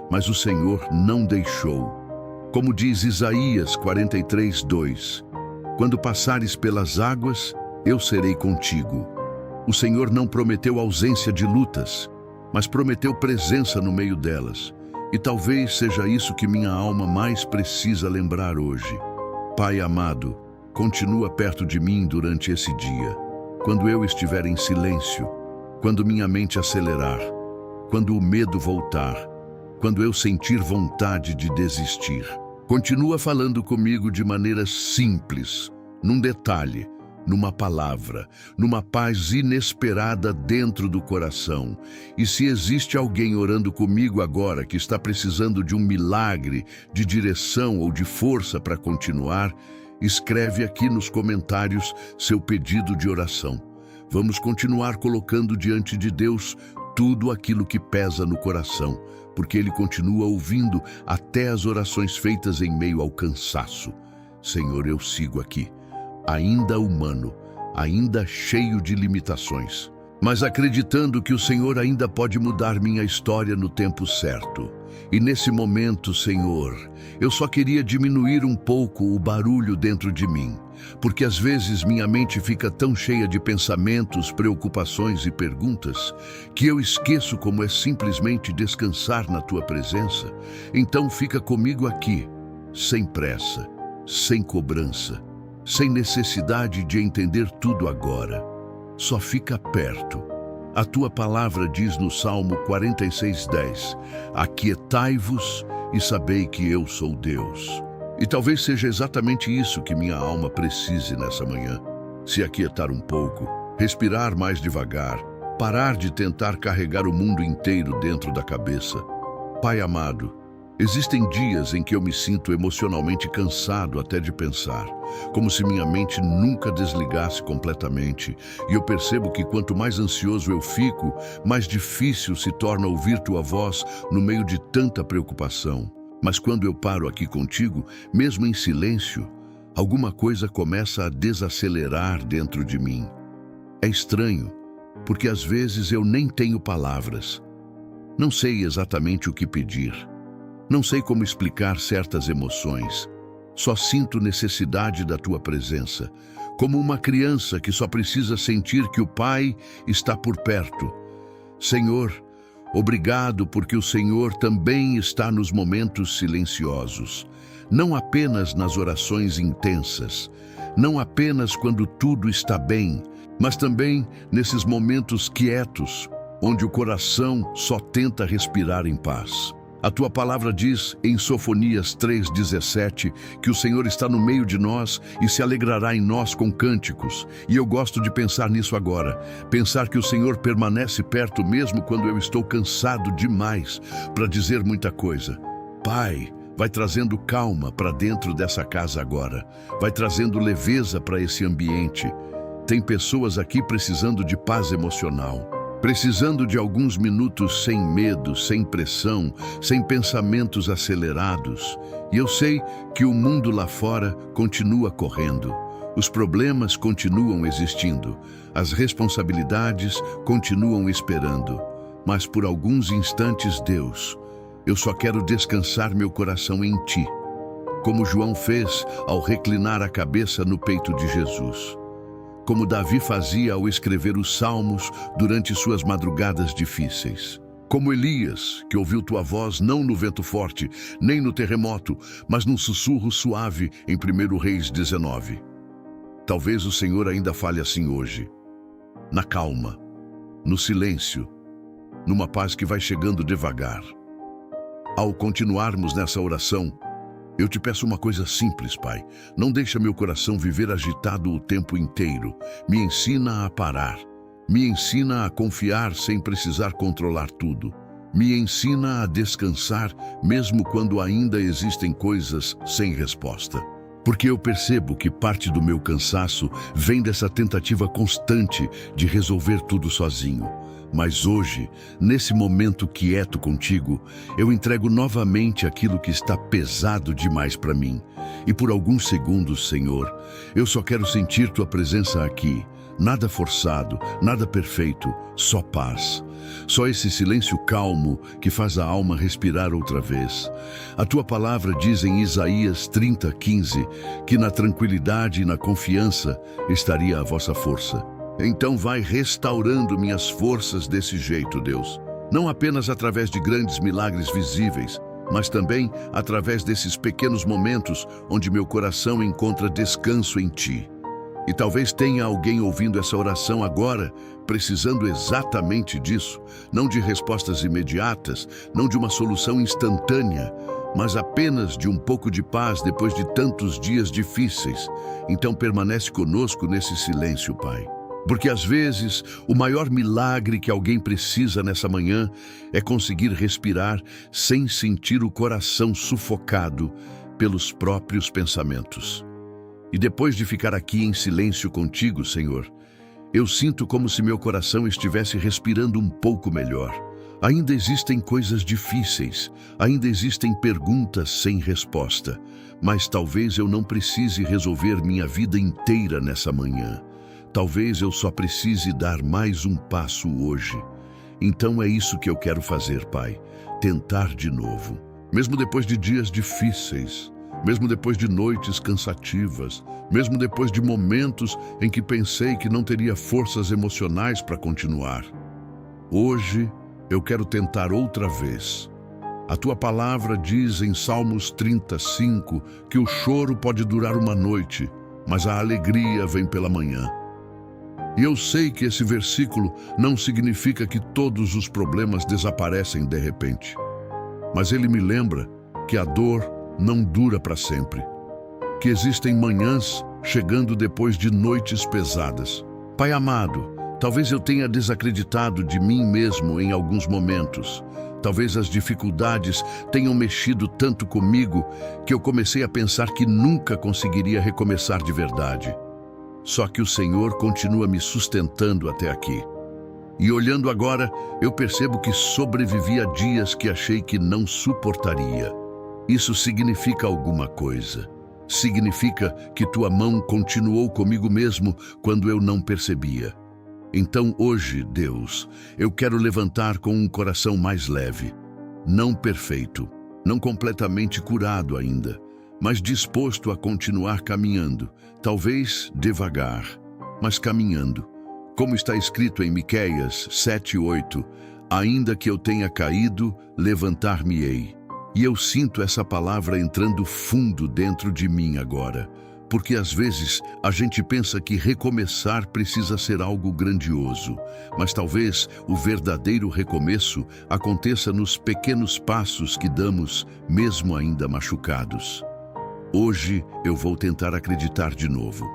mas o Senhor não deixou. Como diz Isaías 43:2, quando passares pelas águas, eu serei contigo. O Senhor não prometeu ausência de lutas, mas prometeu presença no meio delas. E talvez seja isso que minha alma mais precisa lembrar hoje. Pai amado, continua perto de mim durante esse dia. Quando eu estiver em silêncio, quando minha mente acelerar, quando o medo voltar, quando eu sentir vontade de desistir. Continua falando comigo de maneira simples, num detalhe, numa palavra, numa paz inesperada dentro do coração. E se existe alguém orando comigo agora que está precisando de um milagre, de direção ou de força para continuar, escreve aqui nos comentários seu pedido de oração. Vamos continuar colocando diante de Deus tudo aquilo que pesa no coração, porque Ele continua ouvindo até as orações feitas em meio ao cansaço. Senhor, eu sigo aqui, ainda humano, ainda cheio de limitações, mas acreditando que o Senhor ainda pode mudar minha história no tempo certo. E nesse momento, Senhor, eu só queria diminuir um pouco o barulho dentro de mim, porque às vezes minha mente fica tão cheia de pensamentos, preocupações e perguntas, que eu esqueço como é simplesmente descansar na Tua presença. Então fica comigo aqui, sem pressa, sem cobrança, sem necessidade de entender tudo agora. Só fica perto. A Tua palavra diz no Salmo 46:10, aquietai-vos e sabei que eu sou Deus. E talvez seja exatamente isso que minha alma precise nessa manhã. Se aquietar um pouco, respirar mais devagar, parar de tentar carregar o mundo inteiro dentro da cabeça. Pai amado, existem dias em que eu me sinto emocionalmente cansado até de pensar, como se minha mente nunca desligasse completamente, e eu percebo que quanto mais ansioso eu fico, mais difícil se torna ouvir Tua voz no meio de tanta preocupação. Mas quando eu paro aqui contigo, mesmo em silêncio, alguma coisa começa a desacelerar dentro de mim. É estranho, porque às vezes eu nem tenho palavras. Não sei exatamente o que pedir. Não sei como explicar certas emoções. Só sinto necessidade da Tua presença, como uma criança que só precisa sentir que o Pai está por perto. Senhor, obrigado porque o Senhor também está nos momentos silenciosos, não apenas nas orações intensas, não apenas quando tudo está bem, mas também nesses momentos quietos, onde o coração só tenta respirar em paz. A Tua palavra diz em Sofonias 3:17 que o Senhor está no meio de nós e se alegrará em nós com cânticos. E eu gosto de pensar nisso agora. Pensar que o Senhor permanece perto mesmo quando eu estou cansado demais para dizer muita coisa. Pai, vai trazendo calma para dentro dessa casa agora. Vai trazendo leveza para esse ambiente. Tem pessoas aqui precisando de paz emocional. Precisando de alguns minutos sem medo, sem pressão, sem pensamentos acelerados. E eu sei que o mundo lá fora continua correndo. Os problemas continuam existindo. As responsabilidades continuam esperando. Mas por alguns instantes, Deus, eu só quero descansar meu coração em Ti, como João fez ao reclinar a cabeça no peito de Jesus. Como Davi fazia ao escrever os salmos durante suas madrugadas difíceis. Como Elias, que ouviu Tua voz não no vento forte, nem no terremoto, mas num sussurro suave em 1 Reis 19. Talvez o Senhor ainda fale assim hoje, na calma, no silêncio, numa paz que vai chegando devagar. Ao continuarmos nessa oração, eu te peço uma coisa simples, Pai. Não deixa meu coração viver agitado o tempo inteiro. Me ensina a parar. Me ensina a confiar sem precisar controlar tudo. Me ensina a descansar mesmo quando ainda existem coisas sem resposta. Porque eu percebo que parte do meu cansaço vem dessa tentativa constante de resolver tudo sozinho. Mas hoje, nesse momento quieto contigo, eu entrego novamente aquilo que está pesado demais para mim. E por alguns segundos, Senhor, eu só quero sentir tua presença aqui. Nada forçado, nada perfeito, só paz. Só esse silêncio calmo que faz a alma respirar outra vez. A tua palavra diz em Isaías 30:15 que na tranquilidade e na confiança estaria a vossa força. Então vai restaurando minhas forças desse jeito, Deus. Não apenas através de grandes milagres visíveis, mas também através desses pequenos momentos onde meu coração encontra descanso em Ti. E talvez tenha alguém ouvindo essa oração agora, precisando exatamente disso, não de respostas imediatas, não de uma solução instantânea, mas apenas de um pouco de paz depois de tantos dias difíceis. Então permanece conosco nesse silêncio, Pai. Porque às vezes o maior milagre que alguém precisa nessa manhã é conseguir respirar sem sentir o coração sufocado pelos próprios pensamentos. E depois de ficar aqui em silêncio contigo, Senhor, eu sinto como se meu coração estivesse respirando um pouco melhor. Ainda existem coisas difíceis, ainda existem perguntas sem resposta, mas talvez eu não precise resolver minha vida inteira nessa manhã. Talvez eu só precise dar mais um passo hoje. Então é isso que eu quero fazer, Pai, tentar de novo. Mesmo depois de dias difíceis, mesmo depois de noites cansativas, mesmo depois de momentos em que pensei que não teria forças emocionais para continuar. Hoje eu quero tentar outra vez. A tua palavra diz em Salmos 35 que o choro pode durar uma noite, mas a alegria vem pela manhã. E eu sei que esse versículo não significa que todos os problemas desaparecem de repente. Mas ele me lembra que a dor não dura para sempre. Que existem manhãs chegando depois de noites pesadas. Pai amado, talvez eu tenha desacreditado de mim mesmo em alguns momentos. Talvez as dificuldades tenham mexido tanto comigo que eu comecei a pensar que nunca conseguiria recomeçar de verdade. Só que o Senhor continua me sustentando até aqui. E olhando agora, eu percebo que sobrevivi a dias que achei que não suportaria. Isso significa alguma coisa. Significa que tua mão continuou comigo mesmo quando eu não percebia. Então hoje, Deus, eu quero levantar com um coração mais leve. Não perfeito, não completamente curado ainda, mas disposto a continuar caminhando, talvez devagar, mas caminhando. Como está escrito em Miqueias 7:8, ainda que eu tenha caído, levantar-me-ei. E eu sinto essa palavra entrando fundo dentro de mim agora, porque às vezes a gente pensa que recomeçar precisa ser algo grandioso, mas talvez o verdadeiro recomeço aconteça nos pequenos passos que damos, mesmo ainda machucados. Hoje eu vou tentar acreditar de novo.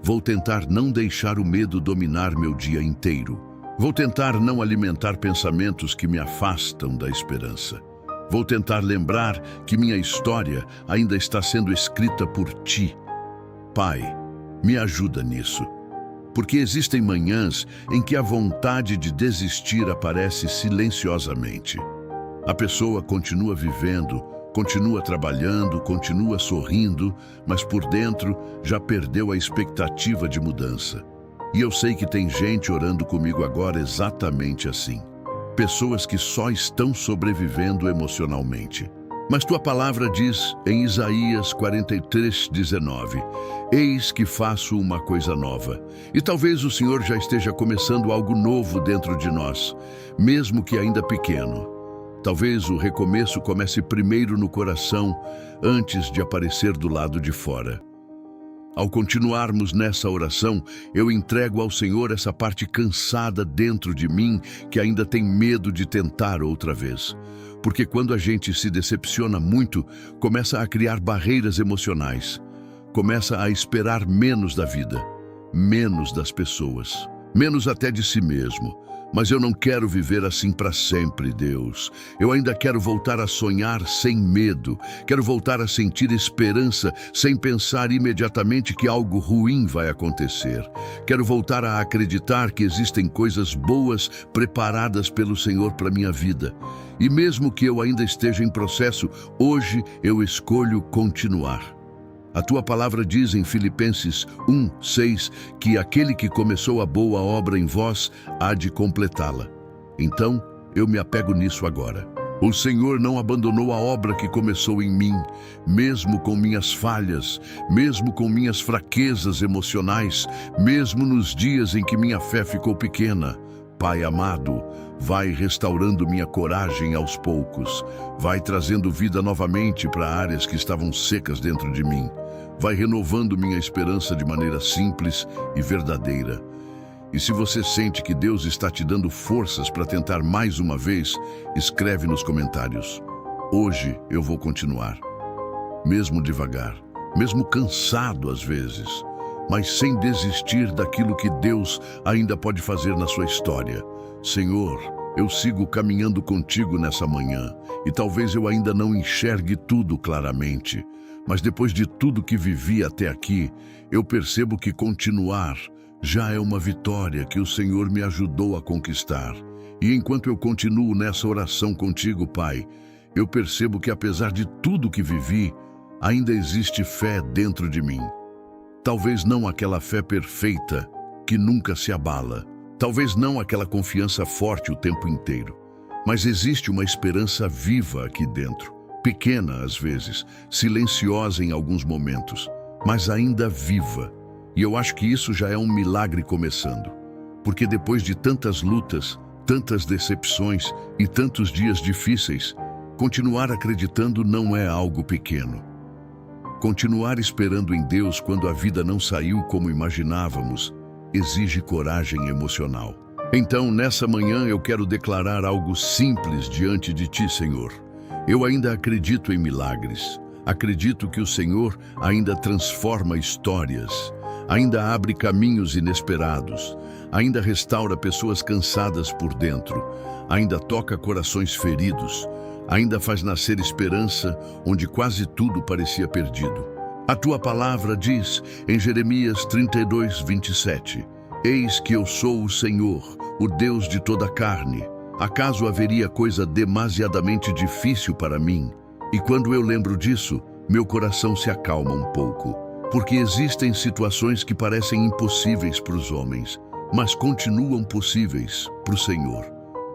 Vou tentar não deixar o medo dominar meu dia inteiro. Vou tentar não alimentar pensamentos que me afastam da esperança. Vou tentar lembrar que minha história ainda está sendo escrita por Ti. Pai, me ajuda nisso. Porque existem manhãs em que a vontade de desistir aparece silenciosamente. A pessoa continua vivendo, continua trabalhando, continua sorrindo, mas por dentro já perdeu a expectativa de mudança. E eu sei que tem gente orando comigo agora exatamente assim. Pessoas que só estão sobrevivendo emocionalmente. Mas tua palavra diz em Isaías 43:19, eis que faço uma coisa nova. E talvez o Senhor já esteja começando algo novo dentro de nós, mesmo que ainda pequeno. Talvez o recomeço comece primeiro no coração, antes de aparecer do lado de fora. Ao continuarmos nessa oração, eu entrego ao Senhor essa parte cansada dentro de mim que ainda tem medo de tentar outra vez. Porque quando a gente se decepciona muito, começa a criar barreiras emocionais. Começa a esperar menos da vida, menos das pessoas, menos até de si mesmo. Mas eu não quero viver assim para sempre, Deus. Eu ainda quero voltar a sonhar sem medo. Quero voltar a sentir esperança sem pensar imediatamente que algo ruim vai acontecer. Quero voltar a acreditar que existem coisas boas preparadas pelo Senhor para minha vida. E mesmo que eu ainda esteja em processo, hoje eu escolho continuar. A tua palavra diz em Filipenses 1:6 que aquele que começou a boa obra em vós há de completá-la. Então, eu me apego nisso agora. O Senhor não abandonou a obra que começou em mim, mesmo com minhas falhas, mesmo com minhas fraquezas emocionais, mesmo nos dias em que minha fé ficou pequena. Pai amado, vai restaurando minha coragem aos poucos, vai trazendo vida novamente para áreas que estavam secas dentro de mim. Vai renovando minha esperança de maneira simples e verdadeira. E se você sente que Deus está te dando forças para tentar mais uma vez, escreve nos comentários. Hoje eu vou continuar. Mesmo devagar, mesmo cansado às vezes, mas sem desistir daquilo que Deus ainda pode fazer na sua história. Senhor, eu sigo caminhando contigo nessa manhã e talvez eu ainda não enxergue tudo claramente. Mas depois de tudo que vivi até aqui, eu percebo que continuar já é uma vitória que o Senhor me ajudou a conquistar. E enquanto eu continuo nessa oração contigo, Pai, eu percebo que apesar de tudo que vivi, ainda existe fé dentro de mim. Talvez não aquela fé perfeita que nunca se abala. Talvez não aquela confiança forte o tempo inteiro. Mas existe uma esperança viva aqui dentro. Pequena às vezes, silenciosa em alguns momentos, mas ainda viva. E eu acho que isso já é um milagre começando. Porque depois de tantas lutas, tantas decepções e tantos dias difíceis, continuar acreditando não é algo pequeno. Continuar esperando em Deus quando a vida não saiu como imaginávamos, exige coragem emocional. Então, nessa manhã eu quero declarar algo simples diante de Ti, Senhor. Eu ainda acredito em milagres. Acredito que o Senhor ainda transforma histórias, ainda abre caminhos inesperados, ainda restaura pessoas cansadas por dentro, ainda toca corações feridos, ainda faz nascer esperança onde quase tudo parecia perdido. A Tua palavra diz em Jeremias 32:27, Eis que eu sou o Senhor, o Deus de toda a carne. Acaso haveria coisa demasiadamente difícil para mim? E quando eu lembro disso, meu coração se acalma um pouco. Porque existem situações que parecem impossíveis para os homens, mas continuam possíveis para o Senhor.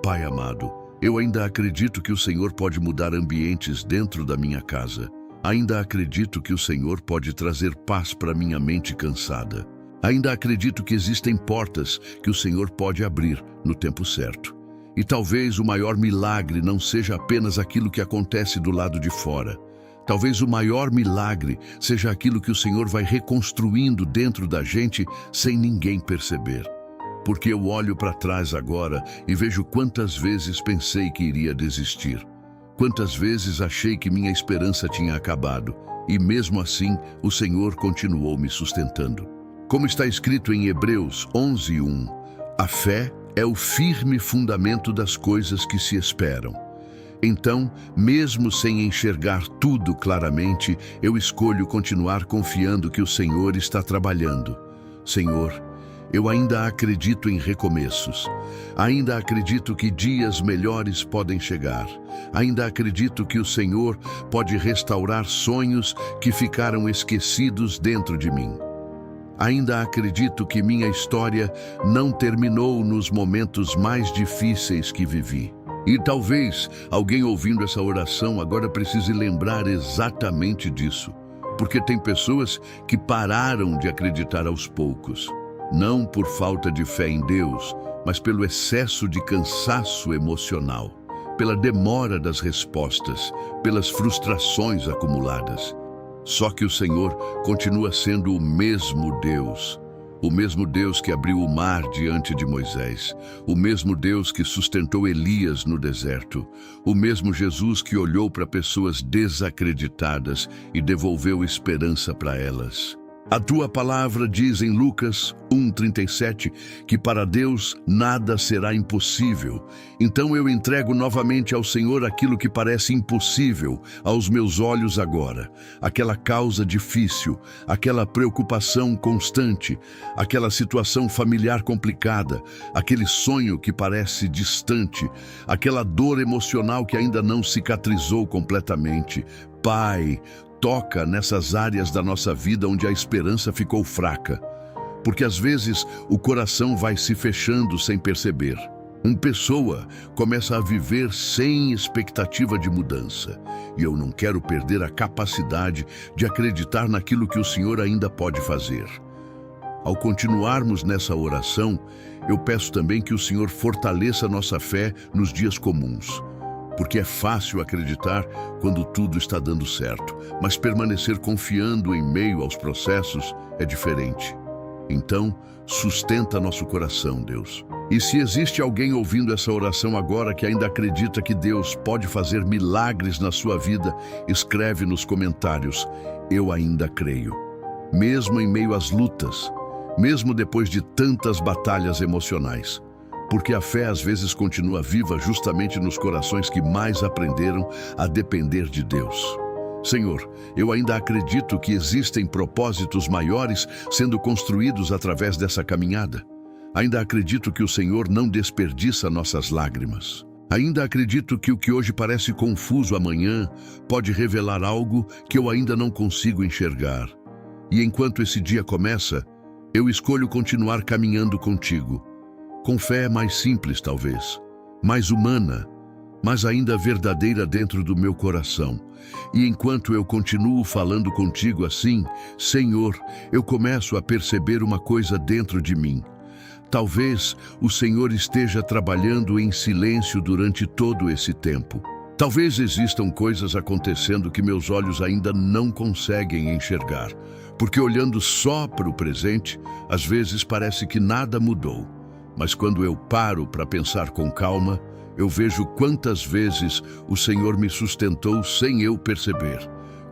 Pai amado, eu ainda acredito que o Senhor pode mudar ambientes dentro da minha casa. Ainda acredito que o Senhor pode trazer paz para minha mente cansada. Ainda acredito que existem portas que o Senhor pode abrir no tempo certo. E talvez o maior milagre não seja apenas aquilo que acontece do lado de fora. Talvez o maior milagre seja aquilo que o Senhor vai reconstruindo dentro da gente sem ninguém perceber. Porque eu olho para trás agora e vejo quantas vezes pensei que iria desistir. Quantas vezes achei que minha esperança tinha acabado. E mesmo assim, o Senhor continuou me sustentando. Como está escrito em Hebreus 11:1, a fé é o firme fundamento das coisas que se esperam. Então, mesmo sem enxergar tudo claramente, eu escolho continuar confiando que o Senhor está trabalhando. Senhor, eu ainda acredito em recomeços. Ainda acredito que dias melhores podem chegar. Ainda acredito que o Senhor pode restaurar sonhos que ficaram esquecidos dentro de mim. Ainda acredito que minha história não terminou nos momentos mais difíceis que vivi. E talvez alguém ouvindo essa oração agora precise lembrar exatamente disso. Porque tem pessoas que pararam de acreditar aos poucos. Não por falta de fé em Deus, mas pelo excesso de cansaço emocional, pela demora das respostas, pelas frustrações acumuladas. Só que o Senhor continua sendo o mesmo Deus que abriu o mar diante de Moisés, o mesmo Deus que sustentou Elias no deserto, o mesmo Jesus que olhou para pessoas desacreditadas e devolveu esperança para elas. A tua palavra diz em Lucas 1:37 que para Deus nada será impossível. Então eu entrego novamente ao Senhor aquilo que parece impossível aos meus olhos agora. Aquela causa difícil, aquela preocupação constante, aquela situação familiar complicada, aquele sonho que parece distante, aquela dor emocional que ainda não cicatrizou completamente. Pai, toca nessas áreas da nossa vida onde a esperança ficou fraca, porque às vezes o coração vai se fechando sem perceber. Uma pessoa começa a viver sem expectativa de mudança, e eu não quero perder a capacidade de acreditar naquilo que o Senhor ainda pode fazer. Ao continuarmos nessa oração, eu peço também que o Senhor fortaleça nossa fé nos dias comuns. Porque é fácil acreditar quando tudo está dando certo, mas permanecer confiando em meio aos processos é diferente. Então, sustenta nosso coração, Deus. E se existe alguém ouvindo essa oração agora que ainda acredita que Deus pode fazer milagres na sua vida, escreve nos comentários: eu ainda creio. Mesmo em meio às lutas, mesmo depois de tantas batalhas emocionais. Porque a fé às vezes continua viva justamente nos corações que mais aprenderam a depender de Deus. Senhor, eu ainda acredito que existem propósitos maiores sendo construídos através dessa caminhada. Ainda acredito que o Senhor não desperdiça nossas lágrimas. Ainda acredito que o que hoje parece confuso amanhã pode revelar algo que eu ainda não consigo enxergar. E enquanto esse dia começa, eu escolho continuar caminhando contigo. Com fé mais simples, talvez, mais humana, mas ainda verdadeira dentro do meu coração. E enquanto eu continuo falando contigo assim, Senhor, eu começo a perceber uma coisa dentro de mim. Talvez o Senhor esteja trabalhando em silêncio durante todo esse tempo. Talvez existam coisas acontecendo que meus olhos ainda não conseguem enxergar, porque olhando só para o presente, às vezes parece que nada mudou. Mas quando eu paro para pensar com calma, eu vejo quantas vezes o Senhor me sustentou sem eu perceber.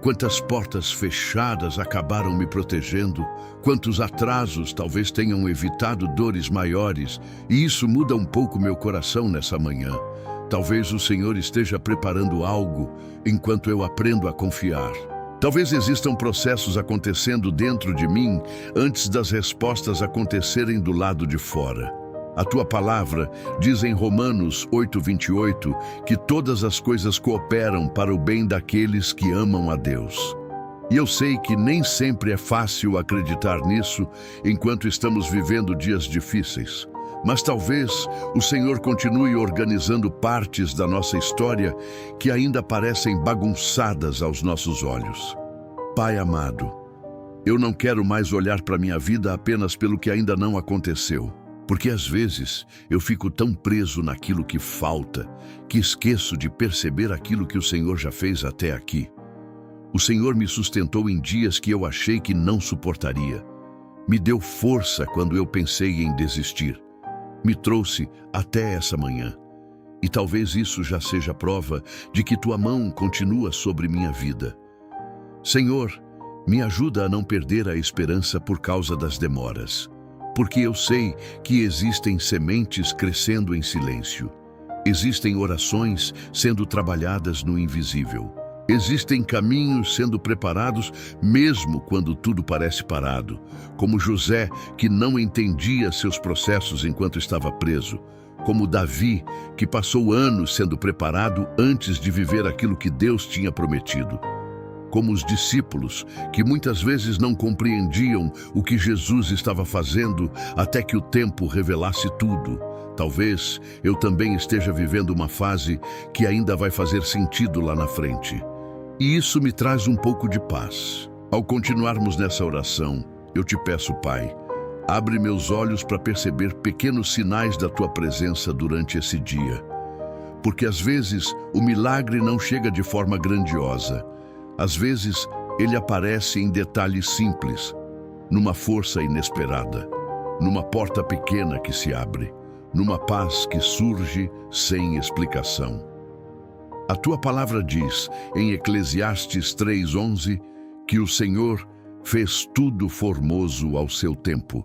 Quantas portas fechadas acabaram me protegendo, quantos atrasos talvez tenham evitado dores maiores, e isso muda um pouco meu coração nessa manhã. Talvez o Senhor esteja preparando algo enquanto eu aprendo a confiar. Talvez existam processos acontecendo dentro de mim antes das respostas acontecerem do lado de fora. A tua palavra diz em Romanos 8:28 que todas as coisas cooperam para o bem daqueles que amam a Deus. E eu sei que nem sempre é fácil acreditar nisso enquanto estamos vivendo dias difíceis. Mas talvez o Senhor continue organizando partes da nossa história que ainda parecem bagunçadas aos nossos olhos. Pai amado, eu não quero mais olhar para minha vida apenas pelo que ainda não aconteceu. Porque às vezes eu fico tão preso naquilo que falta, que esqueço de perceber aquilo que o Senhor já fez até aqui. O Senhor me sustentou em dias que eu achei que não suportaria. Me deu força quando eu pensei em desistir. Me trouxe até essa manhã. E talvez isso já seja prova de que tua mão continua sobre minha vida. Senhor, me ajuda a não perder a esperança por causa das demoras. Porque eu sei que existem sementes crescendo em silêncio. Existem orações sendo trabalhadas no invisível. Existem caminhos sendo preparados mesmo quando tudo parece parado. Como José, que não entendia seus processos enquanto estava preso. Como Davi, que passou anos sendo preparado antes de viver aquilo que Deus tinha prometido. Como os discípulos, que muitas vezes não compreendiam o que Jesus estava fazendo até que o tempo revelasse tudo. Talvez eu também esteja vivendo uma fase que ainda vai fazer sentido lá na frente. E isso me traz um pouco de paz. Ao continuarmos nessa oração, eu te peço, Pai, abre meus olhos para perceber pequenos sinais da tua presença durante esse dia. Porque às vezes o milagre não chega de forma grandiosa. Às vezes, ele aparece em detalhes simples, numa força inesperada, numa porta pequena que se abre, numa paz que surge sem explicação. A tua palavra diz, em Eclesiastes 3:11, que o Senhor fez tudo formoso ao seu tempo.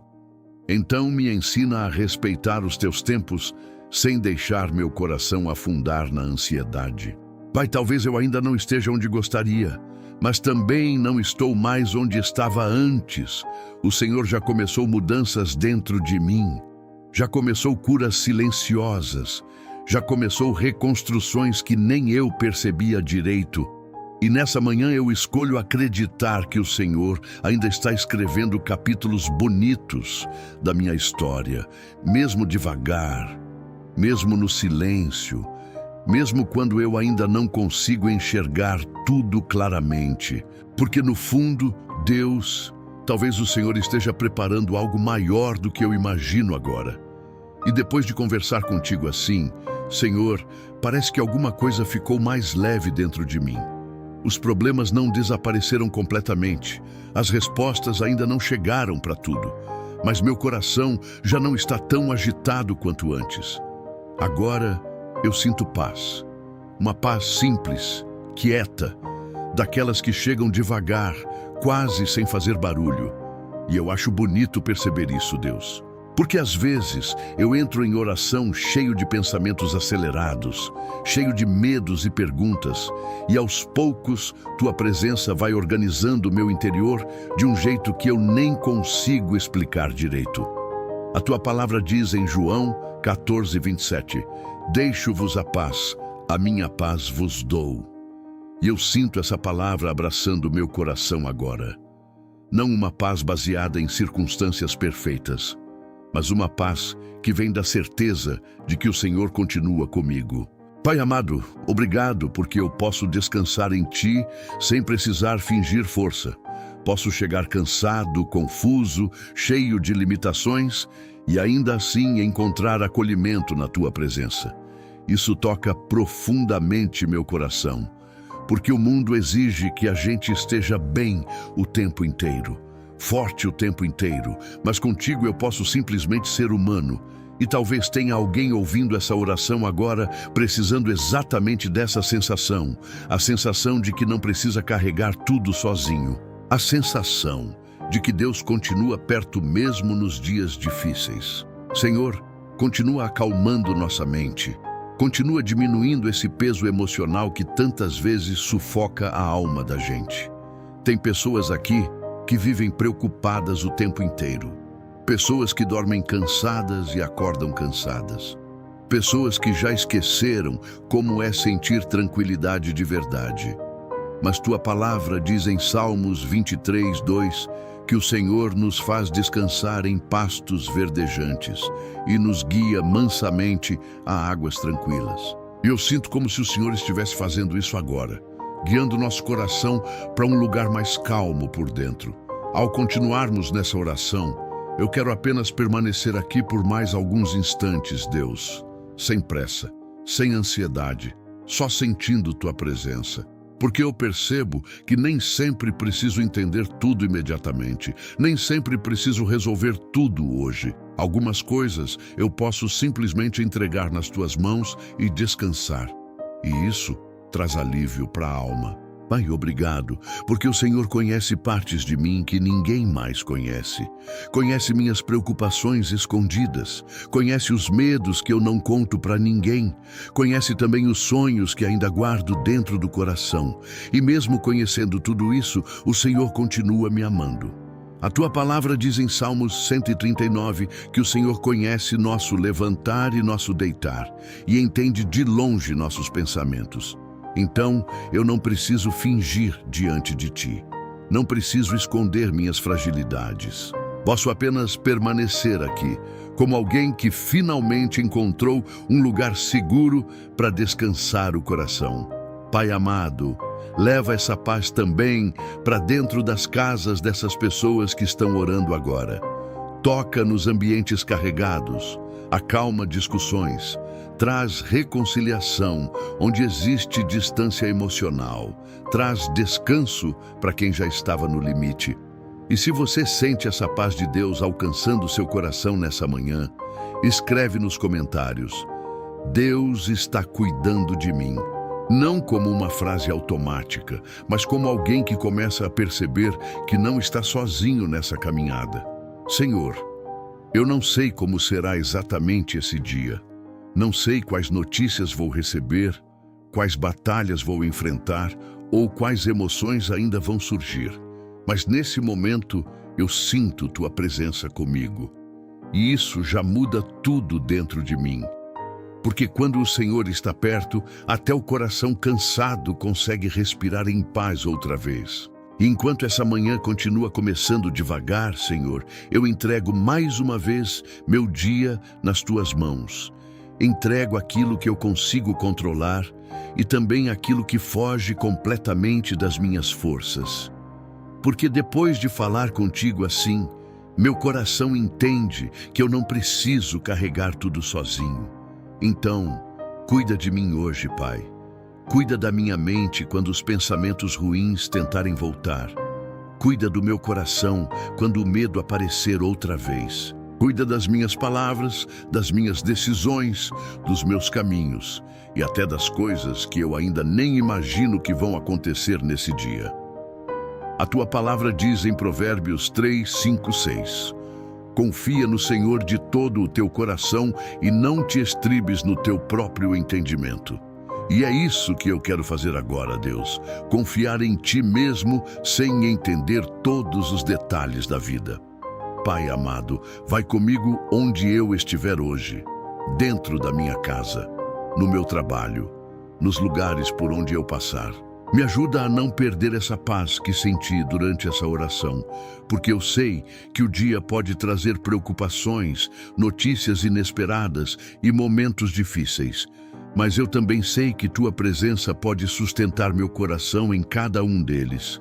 Então me ensina a respeitar os teus tempos, sem deixar meu coração afundar na ansiedade. Pai, talvez eu ainda não esteja onde gostaria, mas também não estou mais onde estava antes. O Senhor já começou mudanças dentro de mim, já começou curas silenciosas, já começou reconstruções que nem eu percebia direito. E nessa manhã eu escolho acreditar que o Senhor ainda está escrevendo capítulos bonitos da minha história, mesmo devagar, mesmo no silêncio, mesmo quando eu ainda não consigo enxergar tudo claramente. Porque no fundo, Deus, talvez o Senhor esteja preparando algo maior do que eu imagino agora. E depois de conversar contigo assim, Senhor, parece que alguma coisa ficou mais leve dentro de mim. Os problemas não desapareceram completamente, as respostas ainda não chegaram para tudo, mas meu coração já não está tão agitado quanto antes. Agora eu sinto paz, uma paz simples, quieta, daquelas que chegam devagar, quase sem fazer barulho. E eu acho bonito perceber isso, Deus. Porque às vezes eu entro em oração cheio de pensamentos acelerados, cheio de medos e perguntas, e aos poucos tua presença vai organizando o meu interior de um jeito que eu nem consigo explicar direito. A tua palavra diz em João 14:27, deixo-vos a paz, a minha paz vos dou. E eu sinto essa palavra abraçando o meu coração agora. Não uma paz baseada em circunstâncias perfeitas, mas uma paz que vem da certeza de que o Senhor continua comigo. Pai amado, obrigado porque eu posso descansar em Ti sem precisar fingir força. Posso chegar cansado, confuso, cheio de limitações e ainda assim encontrar acolhimento na Tua presença. Isso toca profundamente meu coração, porque o mundo exige que a gente esteja bem o tempo inteiro, forte o tempo inteiro, mas contigo eu posso simplesmente ser humano. E talvez tenha alguém ouvindo essa oração agora, precisando exatamente dessa sensação, a sensação de que não precisa carregar tudo sozinho, a sensação de que Deus continua perto mesmo nos dias difíceis. Senhor, continua acalmando nossa mente, continua diminuindo esse peso emocional que tantas vezes sufoca a alma da gente. Tem pessoas aqui que vivem preocupadas o tempo inteiro. Pessoas que dormem cansadas e acordam cansadas. Pessoas que já esqueceram como é sentir tranquilidade de verdade. Mas tua palavra diz em Salmos 23:2 que o Senhor nos faz descansar em pastos verdejantes e nos guia mansamente a águas tranquilas. E eu sinto como se o Senhor estivesse fazendo isso agora, guiando nosso coração para um lugar mais calmo por dentro. Ao continuarmos nessa oração, eu quero apenas permanecer aqui por mais alguns instantes, Deus, sem pressa, sem ansiedade, só sentindo Tua presença. Porque eu percebo que nem sempre preciso entender tudo imediatamente, nem sempre preciso resolver tudo hoje. Algumas coisas eu posso simplesmente entregar nas Tuas mãos e descansar. E isso traz alívio para a alma. Pai, obrigado, porque o Senhor conhece partes de mim que ninguém mais conhece. Conhece minhas preocupações escondidas. Conhece os medos que eu não conto para ninguém. Conhece também os sonhos que ainda guardo dentro do coração. E mesmo conhecendo tudo isso, o Senhor continua me amando. A Tua palavra diz em Salmos 139 que o Senhor conhece nosso levantar e nosso deitar, e entende de longe nossos pensamentos. Então, eu não preciso fingir diante de Ti. Não preciso esconder minhas fragilidades. Posso apenas permanecer aqui, como alguém que finalmente encontrou um lugar seguro para descansar o coração. Pai amado, leva essa paz também para dentro das casas dessas pessoas que estão orando agora. Toca nos ambientes carregados, acalma discussões, traz reconciliação onde existe distância emocional, traz descanso para quem já estava no limite. E se você sente essa paz de Deus alcançando seu coração nessa manhã, escreve nos comentários: Deus está cuidando de mim. Não como uma frase automática, mas como alguém que começa a perceber que não está sozinho nessa caminhada. Senhor, eu não sei como será exatamente esse dia. Não sei quais notícias vou receber, quais batalhas vou enfrentar ou quais emoções ainda vão surgir. Mas nesse momento eu sinto tua presença comigo. E isso já muda tudo dentro de mim. Porque quando o Senhor está perto, até o coração cansado consegue respirar em paz outra vez. E enquanto essa manhã continua começando devagar, Senhor, eu entrego mais uma vez meu dia nas tuas mãos. Entrego aquilo que eu consigo controlar e também aquilo que foge completamente das minhas forças. Porque depois de falar contigo assim, meu coração entende que eu não preciso carregar tudo sozinho. Então, cuida de mim hoje, Pai. Cuida da minha mente quando os pensamentos ruins tentarem voltar. Cuida do meu coração quando o medo aparecer outra vez. Cuida das minhas palavras, das minhas decisões, dos meus caminhos e até das coisas que eu ainda nem imagino que vão acontecer nesse dia. A tua palavra diz em Provérbios 3, 5, 6: Confia no Senhor de todo o teu coração e não te estribes no teu próprio entendimento. E é isso que eu quero fazer agora, Deus. Confiar em Ti mesmo sem entender todos os detalhes da vida. Pai amado, vai comigo onde eu estiver hoje, dentro da minha casa, no meu trabalho, nos lugares por onde eu passar. Me ajuda a não perder essa paz que senti durante essa oração, porque eu sei que o dia pode trazer preocupações, notícias inesperadas e momentos difíceis. Mas eu também sei que Tua presença pode sustentar meu coração em cada um deles.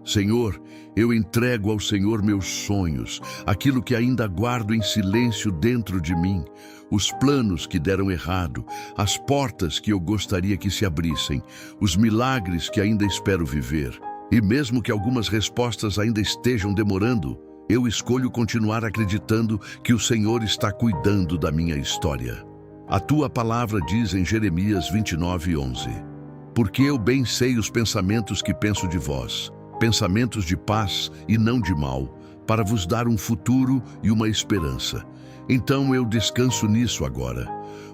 Senhor, eu entrego ao Senhor meus sonhos, aquilo que ainda guardo em silêncio dentro de mim, os planos que deram errado, as portas que eu gostaria que se abrissem, os milagres que ainda espero viver. E mesmo que algumas respostas ainda estejam demorando, eu escolho continuar acreditando que o Senhor está cuidando da minha história. A Tua palavra diz em Jeremias 29, 11: Porque eu bem sei os pensamentos que penso de vós, pensamentos de paz e não de mal, para vos dar um futuro e uma esperança. Então eu descanso nisso agora.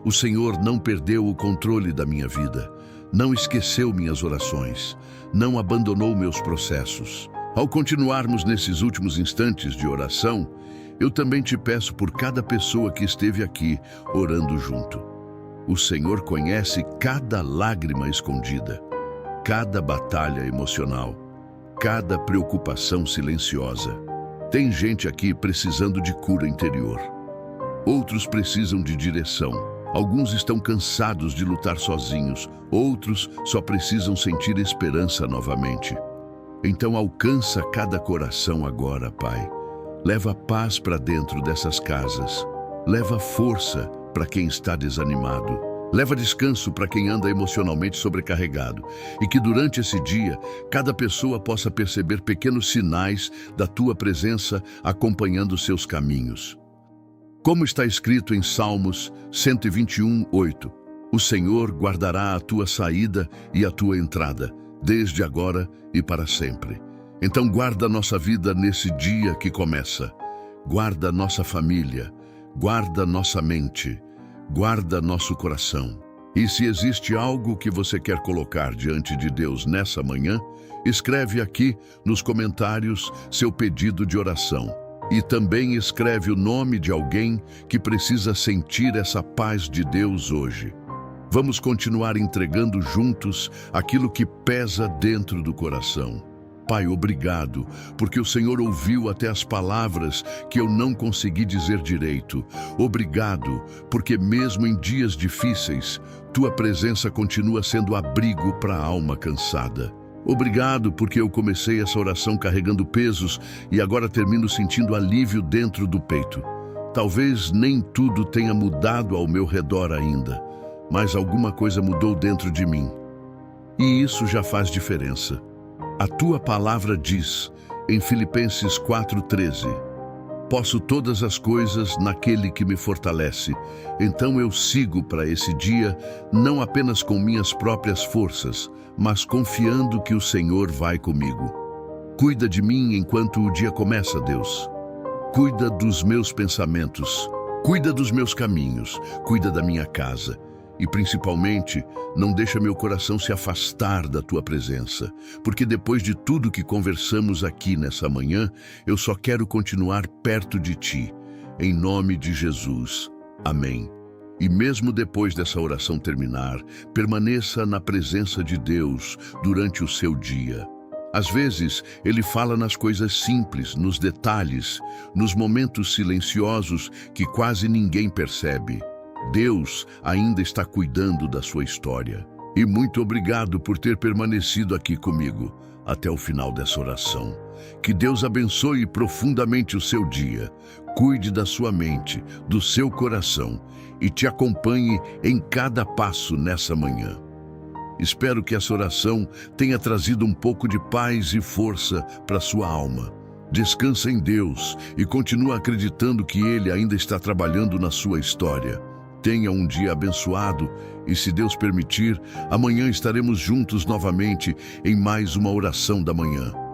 O Senhor não perdeu o controle da minha vida, não esqueceu minhas orações, não abandonou meus processos. Ao continuarmos nesses últimos instantes de oração, eu também te peço por cada pessoa que esteve aqui orando junto. O Senhor conhece cada lágrima escondida, cada batalha emocional, cada preocupação silenciosa. Tem gente aqui precisando de cura interior. Outros precisam de direção. Alguns estão cansados de lutar sozinhos. Outros só precisam sentir esperança novamente. Então alcança cada coração agora, Pai. Leva paz para dentro dessas casas. Leva força para quem está desanimado. Leva descanso para quem anda emocionalmente sobrecarregado. E que durante esse dia, cada pessoa possa perceber pequenos sinais da Tua presença acompanhando seus caminhos. Como está escrito em Salmos 121, 8: O Senhor guardará a tua saída e a tua entrada, desde agora e para sempre. Então guarda nossa vida nesse dia que começa. Guarda nossa família, guarda nossa mente, guarda nosso coração. E se existe algo que você quer colocar diante de Deus nessa manhã, escreve aqui nos comentários seu pedido de oração. E também escreve o nome de alguém que precisa sentir essa paz de Deus hoje. Vamos continuar entregando juntos aquilo que pesa dentro do coração. Pai, obrigado, porque o Senhor ouviu até as palavras que eu não consegui dizer direito. Obrigado, porque mesmo em dias difíceis, Tua presença continua sendo abrigo para a alma cansada. Obrigado, porque eu comecei essa oração carregando pesos e agora termino sentindo alívio dentro do peito. Talvez nem tudo tenha mudado ao meu redor ainda, mas alguma coisa mudou dentro de mim. E isso já faz diferença. A Tua palavra diz, em Filipenses 4:13, Posso todas as coisas naquele que me fortalece. Então eu sigo para esse dia, não apenas com minhas próprias forças, mas confiando que o Senhor vai comigo. Cuida de mim enquanto o dia começa, Deus. Cuida dos meus pensamentos, cuida dos meus caminhos, cuida da minha casa. E principalmente, não deixa meu coração se afastar da tua presença, porque depois de tudo que conversamos aqui nessa manhã, eu só quero continuar perto de ti. Em nome de Jesus. Amém. E mesmo depois dessa oração terminar, permaneça na presença de Deus durante o seu dia. Às vezes, Ele fala nas coisas simples, nos detalhes, nos momentos silenciosos que quase ninguém percebe. Deus ainda está cuidando da sua história. E muito obrigado por ter permanecido aqui comigo até o final dessa oração. Que Deus abençoe profundamente o seu dia, cuide da sua mente, do seu coração e te acompanhe em cada passo nessa manhã. Espero que essa oração tenha trazido um pouco de paz e força para sua alma. Descansa em Deus e continua acreditando que Ele ainda está trabalhando na sua história. Tenha um dia abençoado e, se Deus permitir, amanhã estaremos juntos novamente em mais uma oração da manhã.